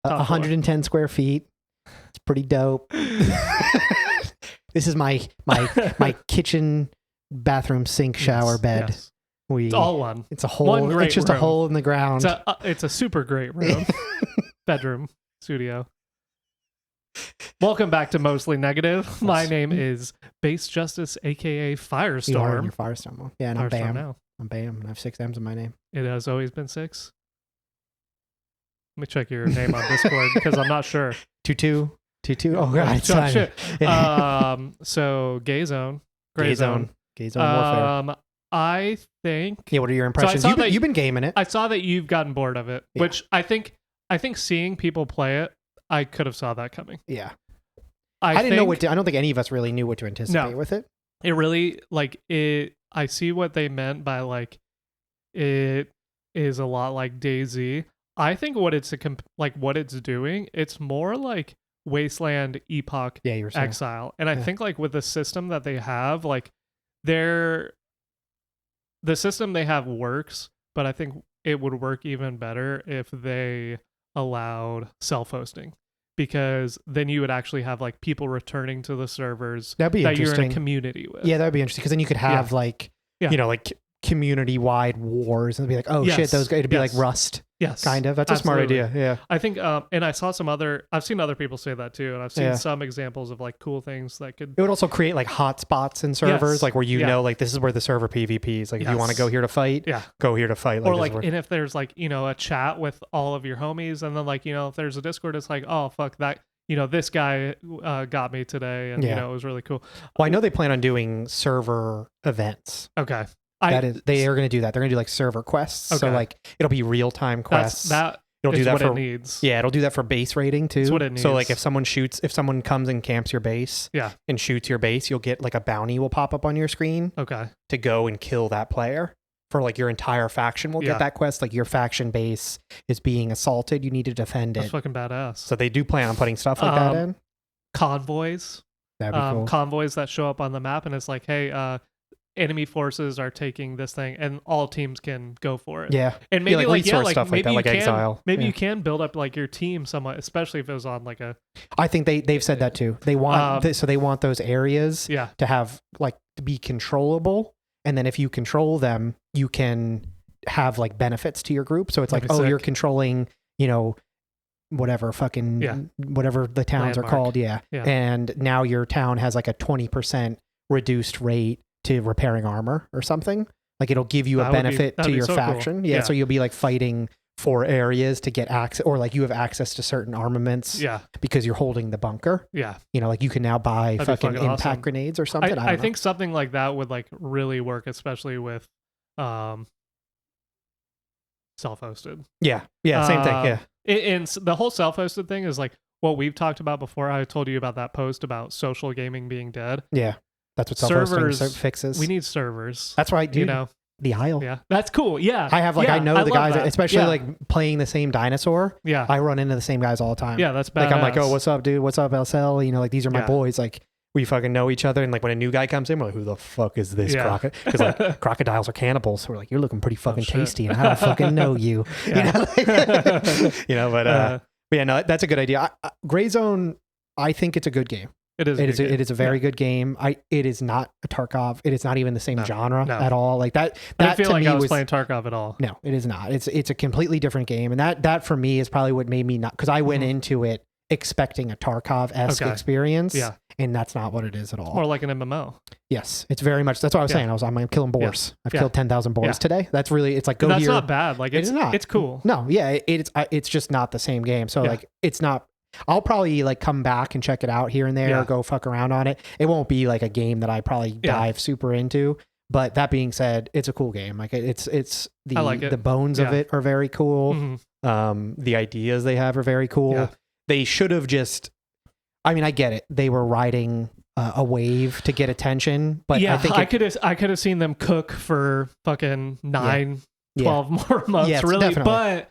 110 square feet. It's pretty dope. This is my kitchen, bathroom, sink, shower, bed. Yes. It's all one. It's a hole. One great It's just room. a hole in the ground. It's a super great room. Bedroom, studio. Welcome back to Mostly Negative. My name is Base Justice, aka Firestorm. You are in your Firestorm one. Yeah, and I'm Firestorm Bam. now. I'm Bam, and I have 6 M's in my name. It has always been 6. Let me check your name on Discord because I'm not sure. 22. Oh god, it's Oh, shit. Yeah. So Gay Zone. Gay Zone Warfare. I think. Yeah, what are your impressions? You've been gaming it. I saw that you've gotten bored of it, which I think seeing people play it, I could have saw that coming. Yeah. I didn't know I don't think any of us really knew what to anticipate with it. It really, I see what they meant by, it is a lot like DayZ. I think what it's what it's doing, it's more like Wasteland, Epoch, Exile. And I think, with the system that they have, the system they have works, but I think it would work even better if they allowed self-hosting, because then you would actually have people returning to the servers that you're in a community with. Yeah, that'd be interesting, because then you could have community-wide wars, and it'd be like, oh shit, those guys, it'd be like Rust. Yes, kind of. That's absolutely a smart idea. Yeah, I think, and I saw I've seen other people say that too, and I've seen some examples of cool things that could. It would also create hotspots in servers, where this is where the server PvP is. If you want to go here to fight, go here to fight. Or and if there's a chat with all of your homies, and then if there's a Discord, it's oh fuck that. This guy got me today, and it was really cool. Well, I know they plan on doing server events. Okay. They are going to do that. They're going to do server quests. Okay. So it'll be real-time quests. It'll do that for, it needs. Yeah, it'll do that for base raiding too. That's what it needs. So if someone comes and camps your base, and shoots your base, you'll get a bounty will pop up on your screen. Okay. To go and kill that player. For your entire faction will get that quest. Your faction base is being assaulted. You need to defend it. That's fucking badass. So they do plan on putting stuff like that in. Convoys. That'd be cool. Convoys that show up on the map, and it's hey, enemy forces are taking this thing, and all teams can go for it. Yeah, and maybe stuff maybe that, Exile. Maybe you can build up your team somewhat, especially if it was on a. I think they've said that too. They want so they want those areas to have to be controllable, and then if you control them, you can have benefits to your group. So it's you're controlling whatever whatever the towns are called, and now your town has a 20% reduced rate to repairing armor or something. It'll give you a benefit to your faction. Cool. So you'll be fighting for areas to get access, or you have access to certain armaments because you're holding the bunker. Yeah. You can now buy fucking impact grenades or something. I think something like that would really work, especially with self-hosted. Yeah. Yeah, same thing. Yeah. And the whole self-hosted thing is what we've talked about before. I told you about that post about social gaming being dead. Yeah. That's what self-hosting fixes. We need servers. That's right, dude. The Isle. Yeah. That's cool. Yeah. I have I know the guys, especially playing the same dinosaur. Yeah. I run into the same guys all the time. Yeah, that's badass. I'm oh, what's up, dude? What's up, LSL? These are my boys. We fucking know each other. And when a new guy comes in, we're who the fuck is this crocodile? Because crocodiles are cannibals. So we're you're looking pretty fucking tasty, and I don't fucking know you. But no, that's a good idea. Gray Zone, I think it's a good game. It is. It is a very good game. It is not a Tarkov. It is not even the same genre at all. That I feel I was playing Tarkov at all. No, it is not. It's a completely different game, and that for me is probably what made me not, because I went into it expecting a Tarkov-esque experience, and that's not what it is at all. More like an MMO. Yes, it's very much. That's what I was saying. I'm killing boars. I've killed 10,000 boars today. That's really. It's go that's here. That's not bad. It's not. It's cool. No, yeah, it's just not the same game. So it's not. I'll probably come back and check it out here and there, or go fuck around on it. It won't be a game that I probably dive super into. But that being said, it's a cool game. It's the bones of it are very cool. Mm-hmm. The ideas they have are very cool. Yeah. They should have just. I mean, I get it. They were riding a wave to get attention, but I think I could have seen them cook for fucking 12 more months, really. Definitely. But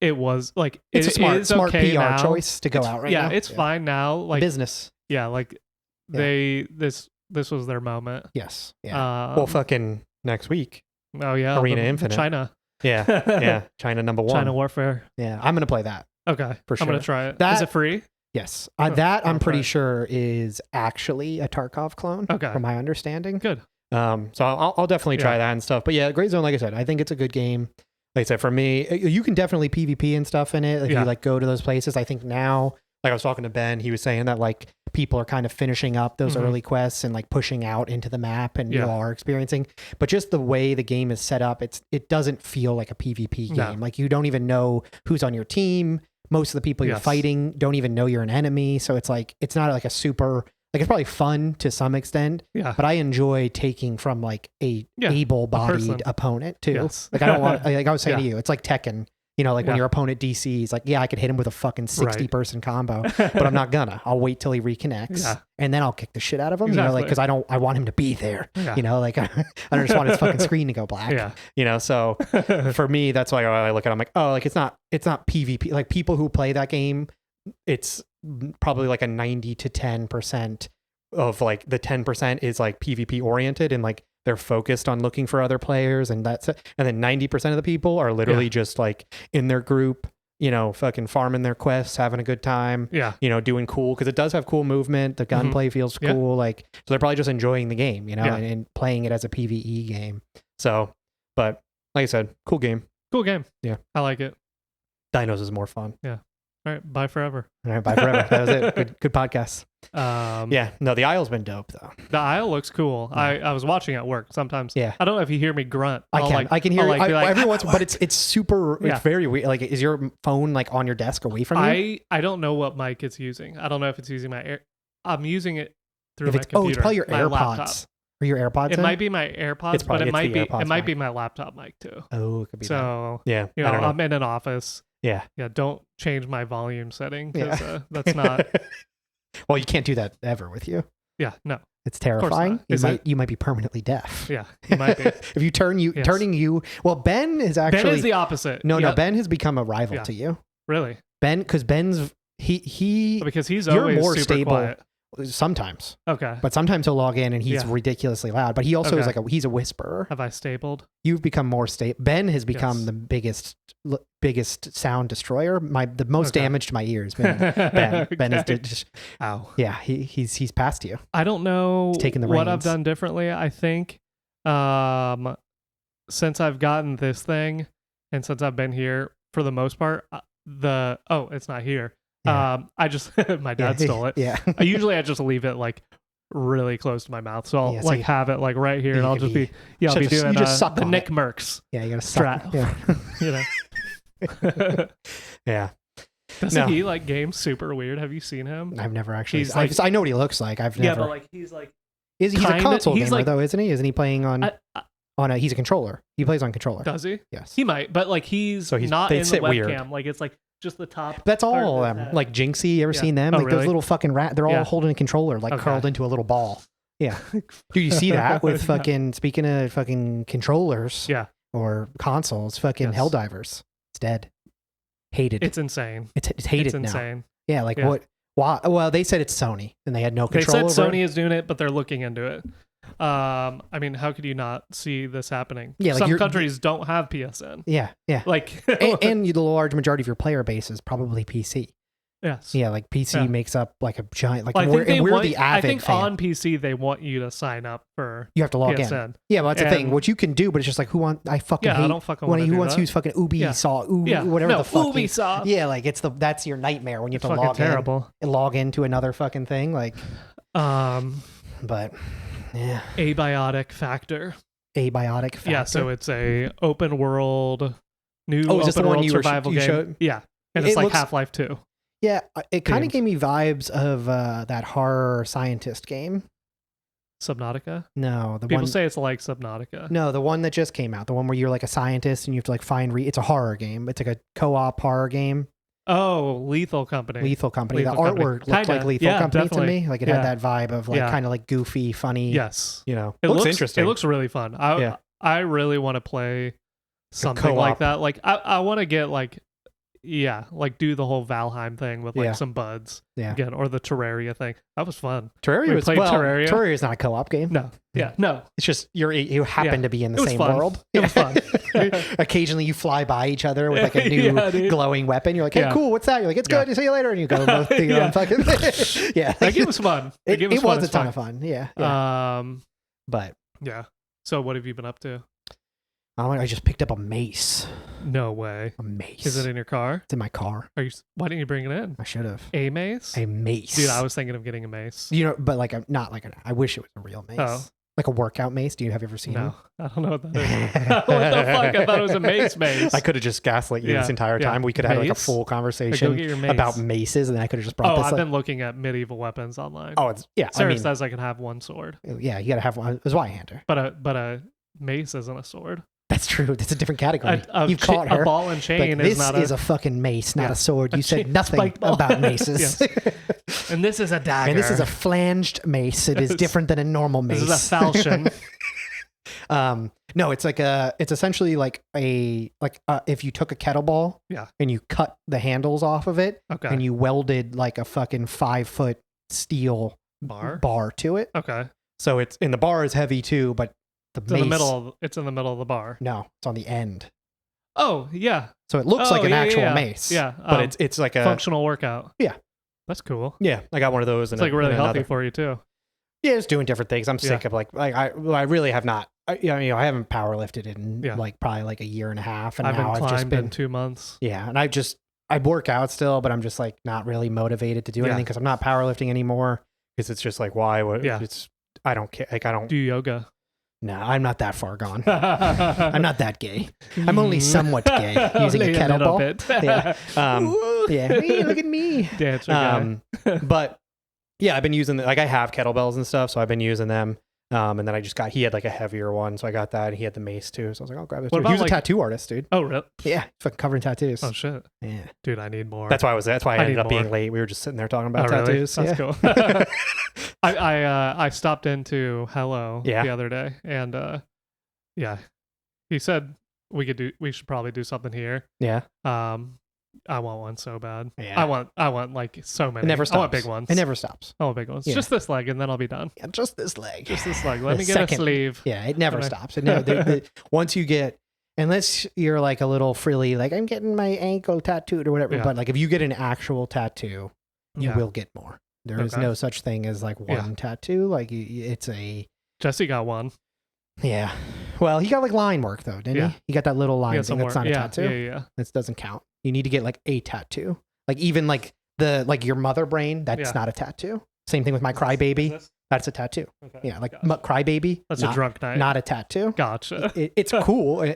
it was it's a smart okay PR now. choice to go out right now. Yeah, it's fine now. Business. Yeah, this was their moment. Yes. Yeah. Well, fucking next week. Oh yeah, Arena Infinite. China. Yeah. China #1. China Warfare. Yeah, I'm gonna play that. Okay. For sure. I'm going to try it. Is it free? Yes. That I'm pretty sure is actually a Tarkov clone. Okay. From my understanding. Good. So I'll definitely try that and stuff. But yeah, Gray Zone, like I said, I think it's a good game. Like I said, for me, you can definitely PvP and stuff in it if you like go to those places. I think now, like I was talking to Ben, he was saying that like people are kind of finishing up those early quests and like pushing out into the map, and you are experiencing. But just the way the game is set up, it doesn't feel like a PvP game. Like you don't even know who's on your team. Most of the people you're fighting don't even know you're an enemy. So it's like, it's not like a super, like it's probably fun to some extent, but I enjoy taking from like a able-bodied opponent too. Yes. Like I don't want, like I was saying to you, it's like Tekken, you know, like when your opponent DCs, like, I could hit him with a fucking 60 person combo, but I'm not gonna. I'll wait till he reconnects and then I'll kick the shit out of him, you know, like, cause I want him to be there, you know, like I don't just want his fucking screen to go black, you know? So for me, that's why I look at it, I'm like, oh, like it's not PvP. Like people who play that game, it's probably like a 90 to 10% of like the 10% is like PvP oriented and like they're focused on looking for other players, and that's it. And then 90% of the people are literally just like in their group, you know, fucking farming their quests, having a good time, you know, doing cool, because it does have cool movement. The gunplay feels cool. Like, so they're probably just enjoying the game, you know, and playing it as a PvE game. So, but like I said, cool game. Cool game. Yeah. I like it. Dinos is more fun. Yeah. All right. Bye forever. All right. Bye forever. That was it. Good podcast. Yeah. No, the Isle's been dope though. The Isle looks cool. Yeah. I was watching at work sometimes. Yeah. I don't know if you hear me grunt. I can hear every once, but it's super. It's very weird. Like, is your phone like on your desk away from you? I don't know what mic it's using. I don't know if it's using my I'm using it through my computer. Oh, it's probably your AirPods. Laptop. Or your AirPods? It might be my AirPods, but it might be my laptop mic too. Oh, it could be. So that. Yeah, you know, I'm in an office. Yeah. Don't change my volume setting because that's not. Well, you can't do that ever with you. Yeah, no. It's terrifying. You might be permanently deaf. Yeah, you might be. If you turning you. Well, Ben is actually. Ben is the opposite. No, Ben has become a rival to you. Really? Ben, because Ben's because he's always more super stable. Quiet. Sometimes. Okay. But sometimes he'll log in and he's ridiculously loud. But he also is like he's a whisperer. Have I stabled? You've become more stable. Ben has become the biggest sound destroyer. The most damage to my ears. Ben is just. Ow. Yeah, he's past you. I don't know taking the what reins. I've done differently. I think since I've gotten this thing and since I've been here for the most part, it's not here. Yeah. I just my dad stole it. Yeah. I just leave it like really close to my mouth, so I'll have it like right here, and I'll just be I'll be doing the Nick Merckx. Yeah, you gotta suck. Yeah. You know. Yeah. Doesn't he like games super weird? Have you seen him? I've never actually. I know what he looks like. I've never. Yeah, but like he's like. He's a console gamer though, isn't he? Isn't he playing on? He's a controller. He plays on controller. Does he? Yes. He might, but like he's not in the webcam. Weird. Like it's like. Just the top. That's all of them. Like Jinxie, you ever seen them? Like those little fucking they're all holding a controller, like curled into a little ball. Yeah. Do you see that with fucking, speaking of fucking controllers or consoles, fucking Helldivers. It's dead. Hated. It's insane. It's hated now. It's insane. Yeah, like what? Why? Well, they said it's Sony and they had no control over it. They said Sony is doing it, but they're looking into it. I mean, how could you not see this happening? Yeah, like some countries don't have PSN. Yeah. Like, and the large majority of your player base is probably PC. Yes. Yeah, like PC makes up like a giant. Like, we're the avid I think fan. On PC they want you to sign up for. You have to log in. Yeah, well, that's the thing. What you can do, but it's just like I fucking hate. I don't fucking want to who wants to use fucking Ubisoft, whatever the fuck. Ubisoft. Yeah, like that's your nightmare when you have to log in and log into another fucking thing. Like, but. Yeah. Abiotic Factor. Yeah, so it's a open world, new is this the one survival game. Showed? Yeah, and it's like Half-Life 2. Yeah, it kind of gave me vibes of that horror scientist game. Subnautica? No, people say it's like Subnautica. No, the one that just came out, the one where you're like a scientist and you have to like it's a horror game. It's like a co-op horror game. Oh, Lethal Company. The artwork looked like Lethal Company definitely. To me. Like it had that vibe of like kind of like goofy, funny. Yes. You know, it looks interesting. It looks really fun. I really want to play something like that. Like I want to get like, like do the whole Valheim thing with like some buds again, or the Terraria thing. That was fun. Terraria is not a co-op game. No. Yeah. No. It's just you happen to be in the same fun. world. It was fun. Occasionally you fly by each other with like a new glowing weapon. You're like, hey, cool, what's that? You're like, it's good. See you later. And you go both do your own fucking That game was fun. It was a ton of fun. Yeah. But yeah. So what have you been up to? I just picked up a mace. No way. A mace. Is it in your car? It's in my car. Why didn't you bring it in? I should have. A mace? A mace. Dude, I was thinking of getting a mace. But like not like I wish it was a real mace. Oh. Like a workout mace. Have you ever seen them? I don't know what that is. What the fuck? I thought it was a mace. I could have just gaslit you this entire time. We could have had like a full conversation about maces, and then I could have just brought this. I've been looking at medieval weapons online. Oh, Sarah says I can have one sword. Yeah, you gotta have one. It's Y-hander. But a mace isn't a sword. That's true. That's a different category. You've caught her. A ball and chain is not a fucking mace, not a sword. You said nothing about maces. And this is a dagger. And this is a flanged mace. It is different than a normal mace. This is a falchion. No, it's essentially like if you took a kettlebell and you cut the handles off of it and you welded like a fucking 5-foot steel bar to it. Okay. So the bar is heavy too, but it's in the middle of the bar. No, it's on the end. Oh, yeah. So it looks like an actual mace. Yeah. But it's like a functional workout. Yeah. That's cool. Yeah. I got one of those. It's like really healthy for you too. Yeah, it's doing different things. I'm sick of I really have not. I haven't power lifted in like probably like a year and a half, and I've just been 2 months. Yeah, and I work out still, but I'm just like not really motivated to do anything because I'm not powerlifting anymore. Because it's just like why? I don't care. Like I don't do yoga. No, I'm not that far gone. I'm not that gay. I'm only somewhat gay using a kettlebell. Yeah, look at me. Dancer guy. But yeah, I've been using I have kettlebells and stuff, so I've been using them. And then he had like a heavier one, so I got that. And he had the mace too, so I was like, I'll grab this. He was a tattoo artist, dude. Oh, really? Yeah, fucking covered in tattoos. Oh shit. Yeah, dude, I need more. That's why I ended up being late. We were just sitting there talking about tattoos. Really? That's cool. I stopped into Hello the other day, and he said we should probably do something here. Yeah. I want one so bad. Yeah. I want like so many. It never stops. I want big ones. It never stops. I want big ones. Yeah. Just this leg, and then I'll be done. Yeah, just this leg. Just this leg. Let me get a sleeve. Yeah, it never stops. Once you get, unless you're like a little frilly, like I'm getting my ankle tattooed or whatever. But like if you get an actual tattoo, you will get more. There is no such thing as like one tattoo. Like it's a. Jesse got one. Yeah. Well, he got like line work though, didn't he? He got that little line thing. That's not a tattoo. Yeah. That doesn't count. You need to get like a tattoo. Like even like your mother brain, that's not a tattoo. Same thing with my crybaby. That's a tattoo. Okay. Yeah, like crybaby. That's a drunk night. Not a tattoo. Gotcha. It's cool.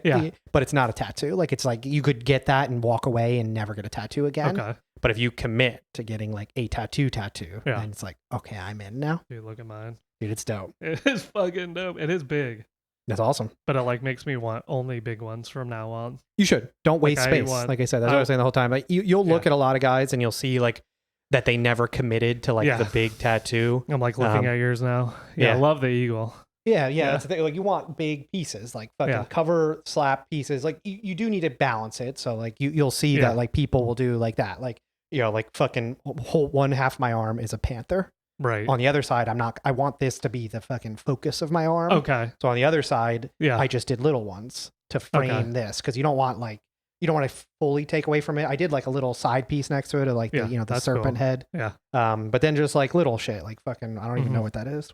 But it's not a tattoo. Like it's like you could get that and walk away and never get a tattoo again. Okay. But if you commit to getting like a tattoo, then it's like, okay, I'm in now. Dude, look at mine. Dude, it's dope. It is fucking dope. It is big. That's awesome. But it like makes me want only big ones from now on. You should. Don't waste space. Like I said, that's what I was saying the whole time. Like you'll look at a lot of guys and you'll see like that they never committed to like the big tattoo. I'm like looking at yours now. Yeah, I love the eagle. Yeah. That's the thing. Like you want big pieces, like fucking cover slap pieces. Like you do need to balance it. So like you'll see that like people will do like that. Like, like fucking whole one half my arm is a panther. Right. On the other side, I want this to be the fucking focus of my arm. Okay. So on the other side, I just did little ones to frame this because you don't want to fully take away from it. I did like a little side piece next to it, like the serpent head. Yeah. But then just like little shit, like fucking, I don't even know what that is.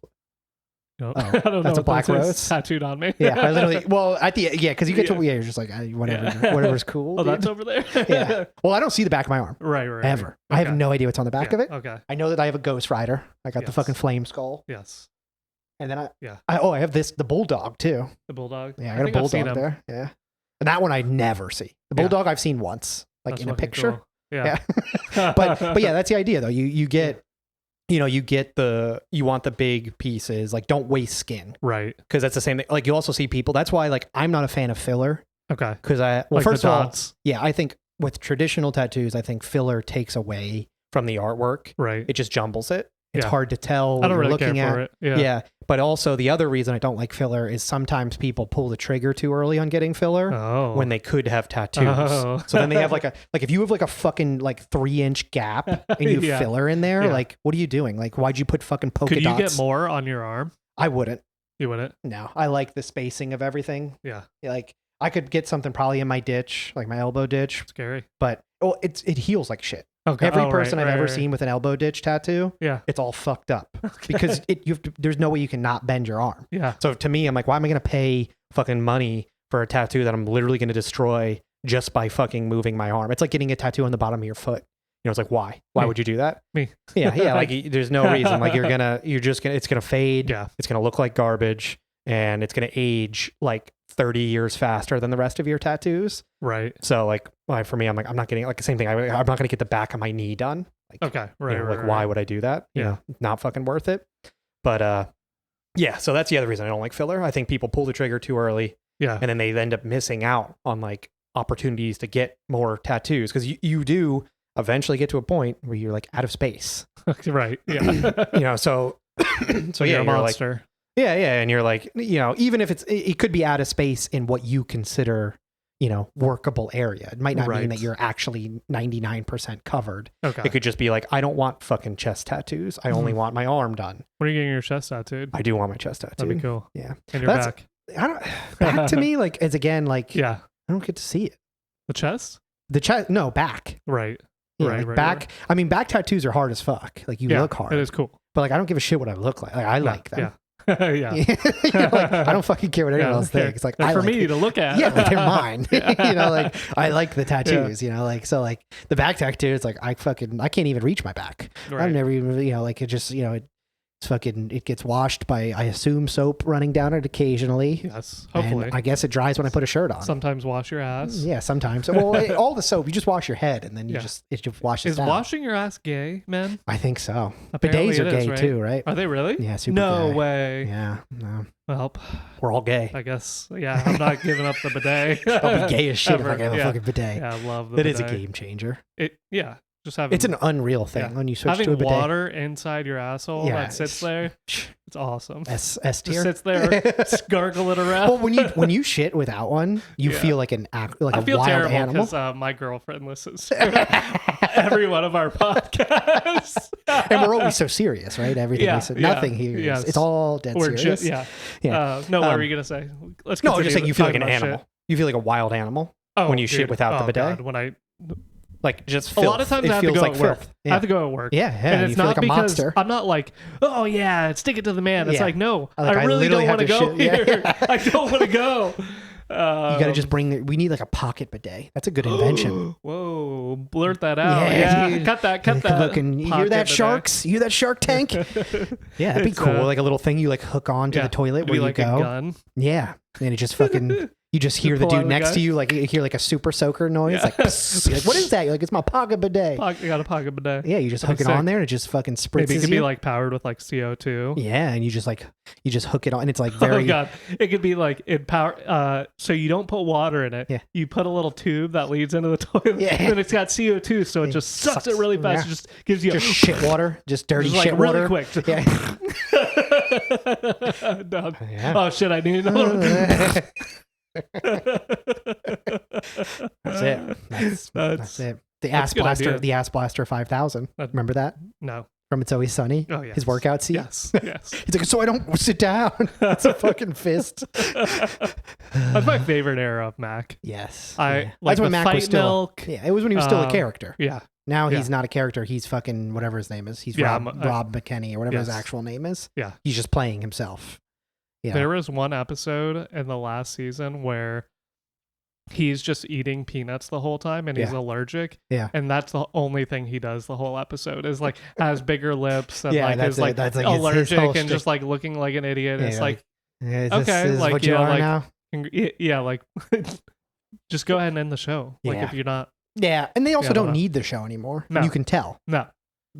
Oh, I don't know. That's a black rose tattooed on me. Yeah, I literally. Well, at the because you get to you're just like whatever's cool. Oh, dude. That's over there. Yeah. Well, I don't see the back of my arm. Right. Ever. Okay. I have no idea what's on the back of it. Okay. I know that I have a Ghost Rider. I got the fucking flame skull. Yes. And then I have the bulldog too. The bulldog. Yeah, I got a bulldog there. Yeah. And that one I never see. The bulldog I've seen once, like that's in a picture. Cool. Yeah. but yeah, that's the idea though. You get. You want the big pieces, like don't waste skin. Right. Because that's the same thing. Like you also see people, that's why like I'm not a fan of filler. Okay. Because first of all, I think with traditional tattoos, I think filler takes away from the artwork. Right. It just jumbles it. It's hard to tell what I don't you're really looking care at. for it. Yeah. But also the other reason I don't like filler is sometimes people pull the trigger too early on getting filler when they could have tattoos. So then they have like if you have like a fucking like 3-inch gap and you have filler in there, like what are you doing? Like why'd you put fucking polka dots? Could you get more on your arm? I wouldn't. You wouldn't? No, I like the spacing of everything. Yeah. Like I could get something probably in my ditch, like my elbow ditch. Scary. But it heals like shit. Okay. Every person I've ever seen with an elbow ditch tattoo, it's all fucked up because there's no way you can not bend your arm. Yeah. So to me, I'm like, why am I going to pay fucking money for a tattoo that I'm literally going to destroy just by fucking moving my arm? It's like getting a tattoo on the bottom of your foot. You know, it's like, why? Why would you do that? Me. Yeah. Like there's no reason. Like it's going to fade. Yeah. It's going to look like garbage and it's going to age like 30 years faster than the rest of your tattoos. Right. So like for me, I'm like, I'm not getting like the same thing. I'm not going to get the back of my knee done. Like, okay. Right. Why would I do that? You know, not fucking worth it. But so that's the other reason I don't like filler. I think people pull the trigger too early. Yeah. And then they end up missing out on like opportunities to get more tattoos because you do eventually get to a point where you're like out of space. Right. Yeah. So you're a monster. Like, and you're like, even if it could be out of space in what you consider, workable area. It might not mean that you're actually 99% covered. Okay. It could just be like, I don't want fucking chest tattoos. I only want my arm done. When are you getting your chest tattooed? I do want my chest tattooed. That'd be cool. Yeah. And your back. Back to me, like, it's again, like, I don't get to see it. The chest? The chest, no, back. Right. Back. Right. I mean, back tattoos are hard as fuck. Like, you look hard. It is cool. But like, I don't give a shit what I look like. Like, I like them. Yeah. Like, I don't fucking care what anyone else thinks. Like, they're for me to look at. Yeah, like, they're mine. Like I like the tattoos. Like so, like the back tattoo. It's like I can't even reach my back. Right. I've never even like it just it gets washed by, I assume, soap running down it occasionally. Yes, hopefully. And I guess it dries when I put a shirt on. Sometimes wash your ass. Yeah, sometimes. Well, all the soap, you just wash your head and then it just washes down. Is washing your ass gay, man? I think so. Apparently Bidets are gay right? too, right? Are they really? Yeah, super No gay. way. Yeah, no. Well, we're all gay. I guess. Yeah, I'm not giving up the bidet. I'll be gay as shit if I get a fucking bidet. Yeah, I love the bidet. It is a game changer. Just having, it's an unreal thing when you switch having to a bidet. water inside your asshole that sits there. It's awesome. S tier. Just sits there, gargle it around. Well, when you shit without one, you feel like a wild animal. Because my girlfriend listens to every one of our podcasts, and we're always so serious, right? Everything we said, nothing here. Yes. It's all dead serious. No, what were you gonna say? Let's no, just saying you feel like an animal. Shit. You feel like a wild animal when you shit without the bidet. God, when I. Like just filth. A lot of times I have to go at work. I have to go at work. Yeah, and it's not like because monster. I'm not like, oh yeah, stick it to the man. It's like, no, I really don't want to go here. I don't want to go. You got to just we need like a pocket bidet. That's a good invention. Whoa, blurt that out. Yeah, cut that. You hear that, sharks? You hear that Shark Tank? Yeah, that'd be cool. Like a little thing you like hook on to the toilet where you go. A gun. Yeah, and it just fucking. You just hear the dude next to you, like you hear like a super soaker noise, like, you're like, what is that? You're like, it's my pocket bidet. You got a pocket bidet. Yeah, you just hook it on there and it just fucking spritzes. Maybe it could be like powered with like CO2. Yeah, and you just hook it on, and it's like very. Oh god, it could be like in power. So you don't put water in it. Yeah. You put a little tube that leads into the toilet. Yeah. And it's got CO2, so it just sucks it really fast. Yeah. It just gives you just shit water, just dirty just shit really water. Quick. Yeah. Yeah. Oh shit! I need another. That's it. That's it. The Ass Blaster 5000. Remember that? No. From It's Always Sunny. Oh, yes. His workout seat. Yes. He's like, so I don't sit down. That's a fucking fist. That's my favorite era of Mac. Yes. Like that's when Mac was still. Milk. Yeah, it was when he was still a character. Yeah. Now he's not a character. He's fucking whatever his name is. He's Rob McKenney or whatever his actual name is. Yeah. He's just playing himself. Yeah. There was one episode in the last season where he's just eating peanuts the whole time and he's allergic. Yeah. And that's the only thing he does the whole episode is like has bigger lips and that's allergic his and just like looking like an idiot. Yeah, it's like okay, like what you are now. Yeah, like just go ahead and end the show. Like if you're not. Yeah, and they also don't need the show anymore. No. You can tell. No.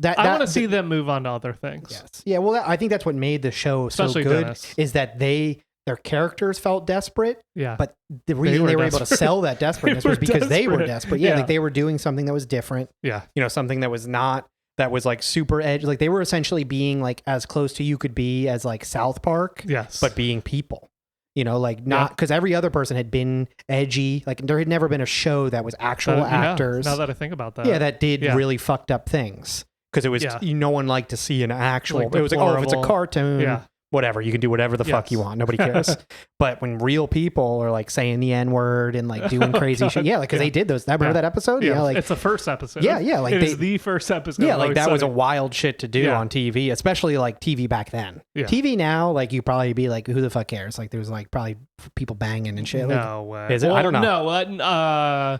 I want to see them move on to other things. Yes. Yeah, well, I think that's what made the show especially so good Dennis. Is that their characters felt desperate. Yeah. But the reason they were able to sell that desperateness was because they were desperate. Yeah, like they were doing something that was different. Yeah. Something that was not that was like super edgy. Like they were essentially being like as close to you could be as like South Park, yes, but being people. You know, like not because every other person had been edgy. Like there had never been a show that was actual actors. Now that I think about that, that did really fucked up things because it was no one liked to see an actual. Like it was like, oh, if it's a cartoon, whatever, you can do whatever the fuck you want. Nobody cares. But when real people are like saying the N-word and like doing crazy shit, like because they did those. Remember that episode? Yeah, like it's the first episode. Yeah, like it is the first episode. Yeah, like that was a wild shit to do on TV, especially like TV back then. TV now, like you probably be like, who the fuck cares? Like there's like probably people banging and shit. No way. Is it? I don't know. No,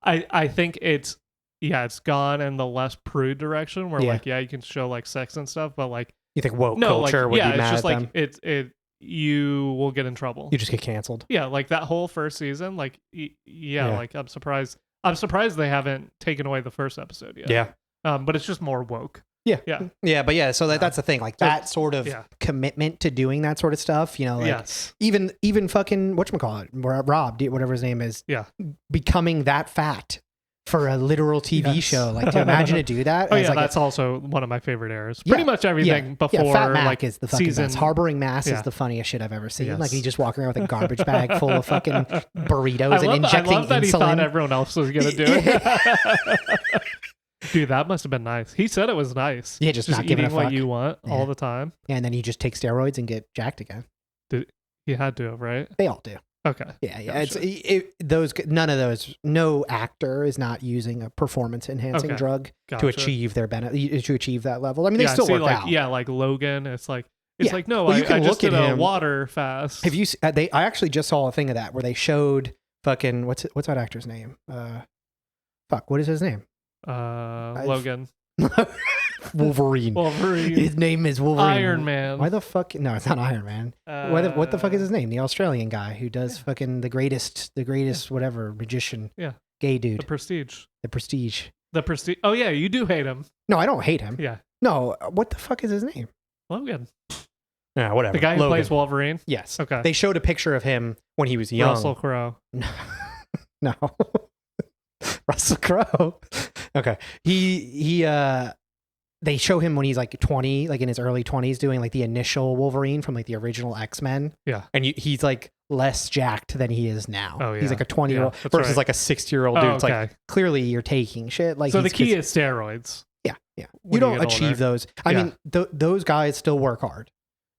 I think it's gone in the less prude direction where like you can show like sex and stuff, but like you think woke culture would be mad it's just at like them? You will get in trouble. You just get canceled. Yeah, like that whole first season, like like I'm surprised they haven't taken away the first episode yet. Yeah. But it's just more woke. Yeah. But so that's the thing, like that sort of commitment to doing that sort of stuff, you know, like even fucking whatchamacallit, Rob, whatever his name is, becoming that fat for a literal TV show, like to imagine to do that. That's also one of my favorite eras. Pretty much everything before Fat Mac like is the fucking best. Harboring Mass is the funniest shit I've ever seen. Like he's just walking around with a garbage bag full of fucking burritos and injecting I love that insulin. He thought everyone else was gonna do it. Dude, that must have been nice. He said it was nice. Yeah, just not giving a fuck. What you want all the time. Yeah, and then you just take steroids and get jacked again. He had to, right? They all do. Okay. Yeah. Gotcha. No actor is not using a performance enhancing drug to achieve their to achieve that level. I mean, they still work out. Yeah, like Logan, it's like no, I just did a water fast. Have you? I actually just saw a thing of that where they showed fucking what's that actor's name? What is his name? Logan. Wolverine. His name is Wolverine. Iron Man. Why the fuck? No, it's not Iron Man. What the fuck is his name? The Australian guy who does fucking the greatest whatever magician. Yeah. Gay dude. The Prestige. The Prestige. Oh yeah, you do hate him. No, I don't hate him. Yeah. No, what the fuck is his name? Logan. Yeah, whatever. The guy who plays Wolverine? Yes. Okay. They showed a picture of him when he was young. Russell Crowe. No. Russell Crowe. Okay. They show him when he's like 20, like in his early 20s, doing like the initial Wolverine from like the original X-Men. Yeah. And he's like less jacked than he is now. Oh, yeah. He's like a 20-year-old versus like a 60-year-old dude. It's like clearly you're taking shit. Like so the key is steroids. Yeah. You don't achieve those. I mean, those guys still work hard.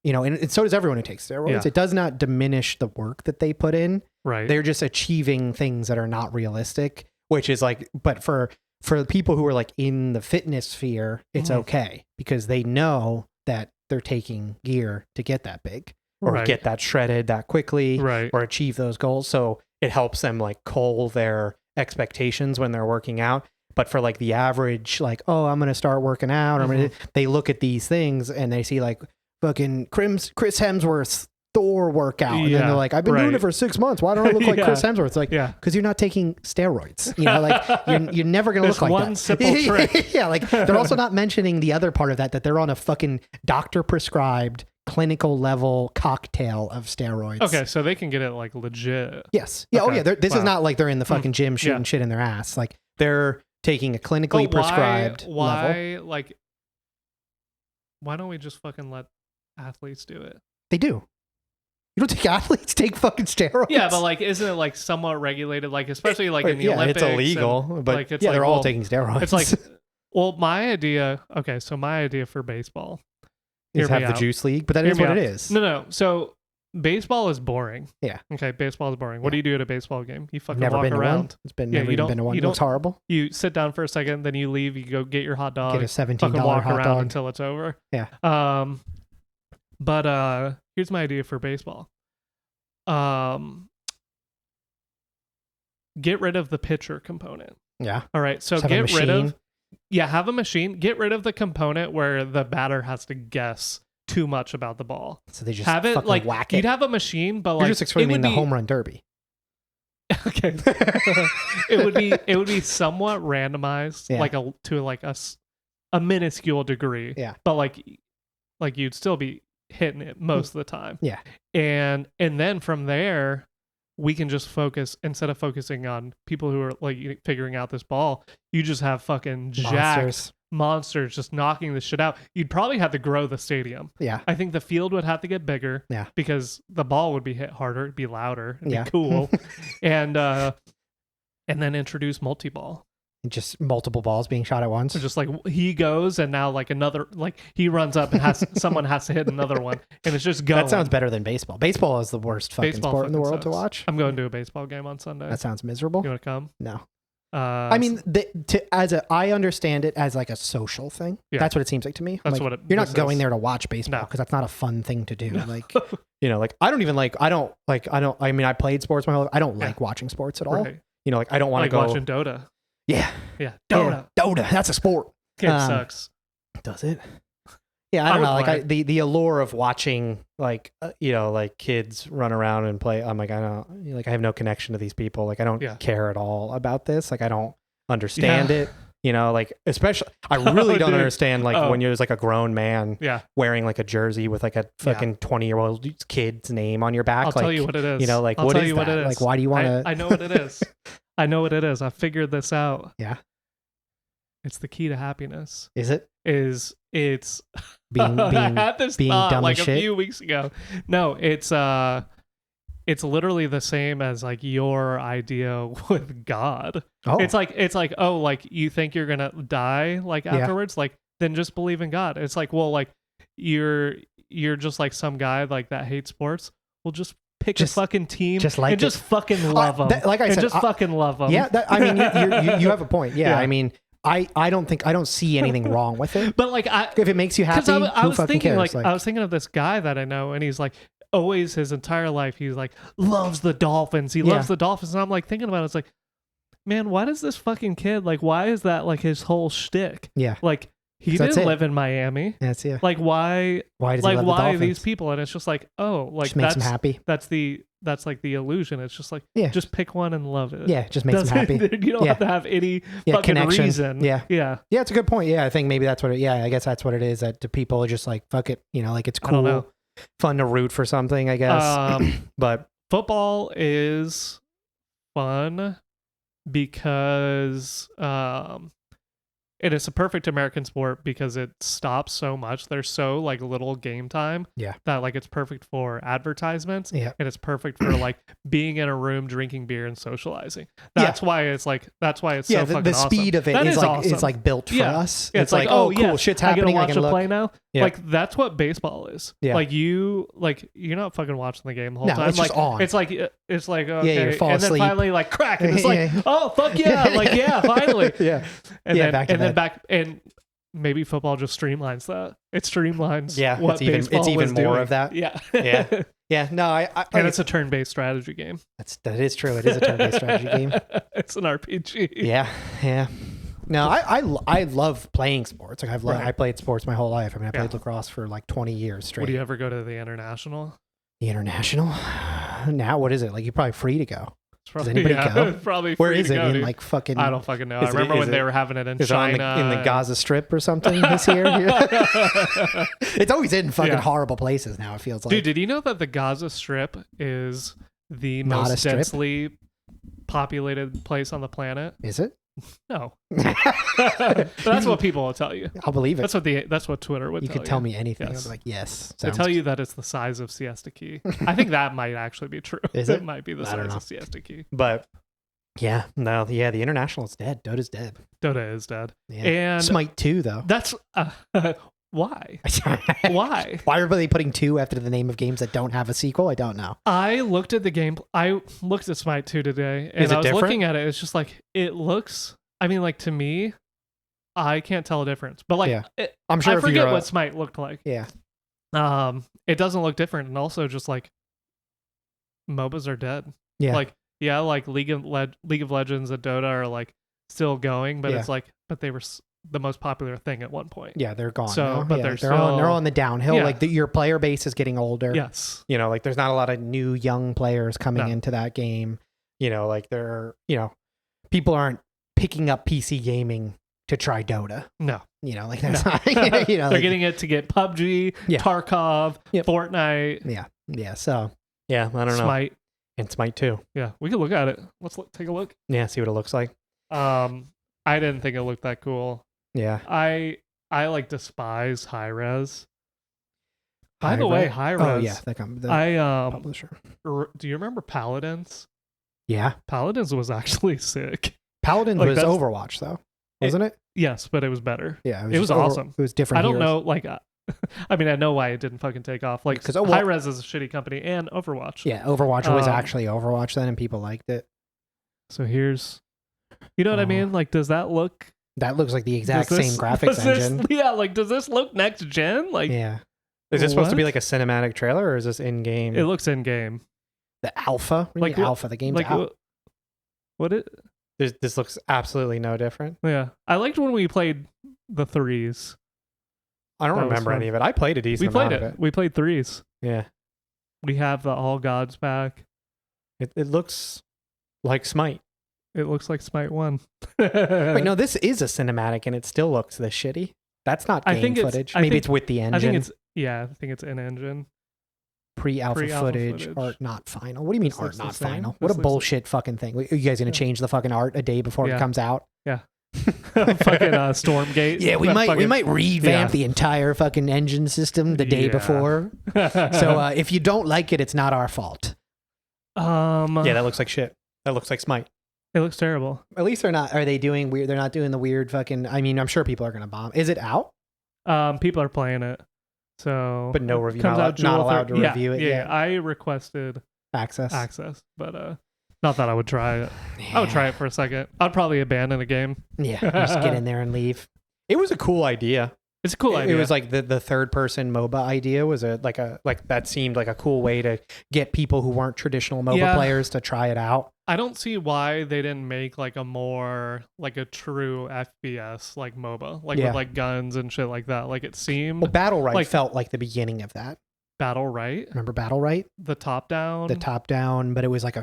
You know, and so does everyone who takes steroids. Yeah. It does not diminish the work that they put in. Right. They're just achieving things that are not realistic, which is like, but for the people who are like in the fitness sphere, it's okay because they know that they're taking gear to get that big or get that shredded that quickly or achieve those goals. So it helps them like cull their expectations when they're working out. But for like the average, like, oh, I'm going to start working out. Or they look at these things and they see like fucking Chris Hemsworth's Thor workout. And then they're like, I've been doing it for 6 months. Why don't I look like Chris Hemsworth? It's like, because you're not taking steroids. You know, like you're never going to look like one that. Simple trick. Yeah, like they're also not mentioning the other part of that they're on a fucking doctor prescribed clinical level cocktail of steroids. Okay, so they can get it like legit. Yes. Yeah. Okay. Oh yeah. This is not like they're in the fucking gym shooting shit in their ass. Like they're taking a clinically prescribed level. Like, why don't we just fucking let athletes do it? They do. You don't think athletes take fucking steroids? Yeah, but like, isn't it like somewhat regulated? Like, especially like in the Olympics. It's illegal, but like, it's they're all taking steroids. It's like, my idea. Okay, so my idea for baseball is have the juice league, but that is what it is. No. So baseball is boring. Yeah. Okay, baseball is boring. What do you do at a baseball game? You fucking never walk been around. To one. It's been never even been to one. It looks horrible. You sit down for a second, then you leave. You go get your hot dog. Get a $17 walk hot around dog until it's over. Yeah. But here's my idea for baseball. Get rid of the pitcher component. Yeah. All right. So get rid of have a machine. Get rid of the component where the batter has to guess too much about the ball. So they just have it like whack it. You'd have a machine, but you're just explaining the home run derby. Okay. it would be somewhat randomized, to a minuscule degree. Yeah. But like you'd still be hitting it most of the time. Yeah. And then from there, we can just focus, instead of focusing on people who are like figuring out this ball, you just have fucking monsters just knocking this shit out. You'd probably have to grow the stadium. Yeah. I think the field would have to get bigger. Yeah. Because the ball would be hit harder, it'd be louder, it'd Yeah. be cool. And then introduce multi-ball. Just multiple balls being shot at once. So just like he goes and now like another, like he runs up and someone has to hit another one and it's just going. That sounds better than baseball. Baseball is the worst fucking sport in the world to watch. I'm going to a baseball game on Sunday. That sounds miserable. You want to come? No. I mean, I understand it as like a social thing. Yeah. That's what it seems like to me. That's like, what you're not going there to watch baseball because that's not a fun thing to do. Like, like I mean, I played sports my whole life. I don't like watching sports at all. Right. Like I don't want to go watching Dota. Yeah. Dota. That's a sport. Kid sucks. Does it? Yeah, I don't know. Like the allure of watching like like kids run around and play. I'm like, I have no connection to these people. Like I don't care at all about this. Like I don't understand it. Like especially I really don't understand like when you're like a grown man wearing like a jersey with like a fucking 20-year-old kid's name on your back. I'll tell you what it is. Like what is that? Like why do you want to? I know what it is. I know what it is. I figured this out. Yeah. It's the key to happiness. Is it? It's being I had this being thought dumb like as a shit? few weeks ago. No, it's literally the same as like your idea with God. Oh. It's like oh, like you think you're gonna die like afterwards, like then just believe in God. It's like, well, like you're just like some guy like that hates sports. Well, just pick a fucking team just like and just fucking love them. Like I said, just fucking love them. Yeah, I mean, you have a point. Yeah, I mean, I don't see anything wrong with it. But like, if it makes you happy, I was fucking thinking cares? I was thinking of this guy that I know, and he's like, always his entire life, he's like loves the Dolphins. He loves the Dolphins, and I'm like thinking about it. It's like, man, why does this fucking kid like? Why is that like his whole shtick? Yeah, like. He didn't live in Miami. That's Like why? Why does like he love why the Dolphins? These people? And it's just like, oh, like just makes him happy. That's like the illusion. It's just like, just pick one and love it. Yeah, just makes him happy. You don't have to have any fucking connection. reason. Yeah. It's a good point. Yeah, I think maybe that's what it. Yeah, I guess that's what it is. That to people are just like fuck it. Like it's cool, fun to root for something. I guess. But football is fun because it is a perfect American sport because it stops so much. There's so like little game time that like it's perfect for advertisements and it's perfect for like being in a room drinking beer and socializing. That's why it's so fucking awesome. The speed of it is like awesome. It's like built for us. It's like oh cool, shit's happening. I can watch look. Play now. Like that's what baseball is. Like you're not fucking watching the game the whole time. It's just on. It's like okay, you fall and asleep. then finally like crack, and it's like oh fuck yeah, like finally and then back and maybe football just streamlines that. It streamlines what it's even more doing. Of that. Yeah. No, and it's a turn-based strategy game. That is true. It is a turn-based strategy game. It's an RPG. Yeah. No, I love playing sports. Like I played sports my whole life. I mean, I played lacrosse for like 20 years straight. Would you ever go to the international? The international? Now what is it? Like you're probably free to go. Does anybody go? Probably Where free is to it? go, In dude. like fucking. I don't fucking know. I remember when they were having it in China. In the Gaza Strip or something this year. It's always in fucking horrible places now. It feels like. Dude, did you know that the Gaza Strip is the most densely populated place on the planet? Is it? No. That's what people will tell you. I'll believe it. That's what Twitter would tell you. You could tell me anything. Yes. I'd be like, yes. They tell you that it's the size of Siesta Key. I think that might actually be true. Is it? It might be the size of Siesta Key. But the international is dead. Dota's dead. Dota is dead. Yeah. And Smite 2 though. That's why? Why? Why are they putting 2 after the name of games that don't have a sequel? I don't know. I looked at the game. I looked at Smite 2 today, and I was looking at it. It's just like it looks. I mean, like to me, I can't tell a difference. But like, I'm sure I forget what Smite looked like. Yeah. It doesn't look different, and also just like MOBAs are dead. Yeah. Like League of Legends and Dota are like still going, but it's like, but they were the most popular thing at one point. Yeah, they're gone. So, now. but they're on the downhill. Yeah. Like your player base is getting older. Yes. Like there's not a lot of new young players coming into that game. Like people aren't picking up PC gaming to try Dota. No. Like that's not, they're getting it to get PUBG, Tarkov, Fortnite. Yeah. So, I don't know. Smite. And Smite 2. Yeah, we can look at it. Let's take a look. Yeah, see what it looks like. I didn't think it looked that cool. Yeah. I like despise high res. By the way, high res. Oh yeah, the publisher. Do you remember Paladins? Yeah. Paladins was actually sick. Paladins was Overwatch though, wasn't it? Yes, but it was better. Yeah, it was awesome. It was different. I don't know, like, I mean, I know why it didn't fucking take off. Like, because High Res is a shitty company, and Overwatch. Yeah, Overwatch was actually Overwatch then, and people liked it. So here's, you know what I mean? Like, does that look? That looks like the exact same graphics engine. Yeah, like, does this look next gen? Like, yeah. Is this supposed to be like a cinematic trailer, or is this in game? It looks in game. The alpha, like alpha, the game's out. What it? This looks absolutely no different. Yeah, I liked when we played the threes. I don't remember any of it. I played a decent amount of it. We played threes. Yeah. We have the All Gods pack. It looks like Smite. It looks like Smite 1. Wait, no, this is a cinematic and it still looks this shitty. That's not game footage. Maybe it's with the engine. I think it's in engine. Pre-alpha footage, art not final. What do you mean art not final? What a bullshit fucking thing. Are you guys going to change the fucking art a day before it comes out? Yeah. Fucking Stormgate. Yeah, we might revamp the entire fucking engine system the day before. So if you don't like it, it's not our fault. Yeah, that looks like shit. That looks like Smite. It looks terrible. At least they're not. Are they doing weird? They're not doing the weird fucking. I mean, I'm sure people are gonna bomb. Is it out? People are playing it. So, but no review. Not allowed to review it. Yeah, I requested access, but not that I would try it. Yeah. I would try it for a second. I'd probably abandon the game. Yeah, just get in there and leave. It was a cool idea. It's a cool idea. It was like the third person MOBA idea was like that seemed like a cool way to get people who weren't traditional MOBA players to try it out. I don't see why they didn't make like a more like a true FPS like MOBA, like with like guns and shit like that. Like it seemed Battle Right felt like the beginning of that. Battle Right? Remember Battle Right? The top down, but it was like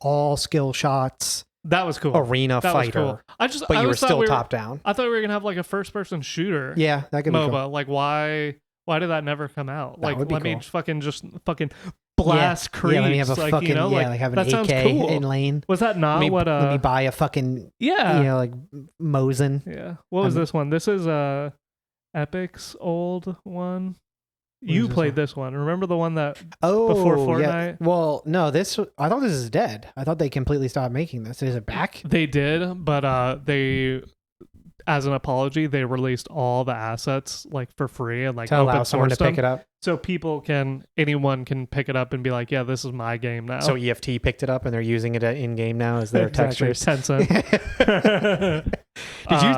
all skill shots. That was cool. Arena fighter. Was cool. But you were still top down. I thought we were gonna have like a first person shooter. Yeah, that could be MOBA. Cool. Like why did that never come out? That like would be let cool. me fucking blast creeps. Yeah, let me have a like, fucking like have an AK cool. in lane. Was that not let me buy a fucking like Mosin. Yeah. What was this one? This is Epic's old one. You played this one. Remember the one that before Fortnite? Yeah. Well, no, I thought this is dead. I thought they completely stopped making this. Is it back? They did, but they, as an apology, they released all the assets like for free and like to allow someone to pick it up. So anyone can pick it up and be like, yeah, this is my game now. So EFT picked it up and they're using it in game now as their textures. Tencent.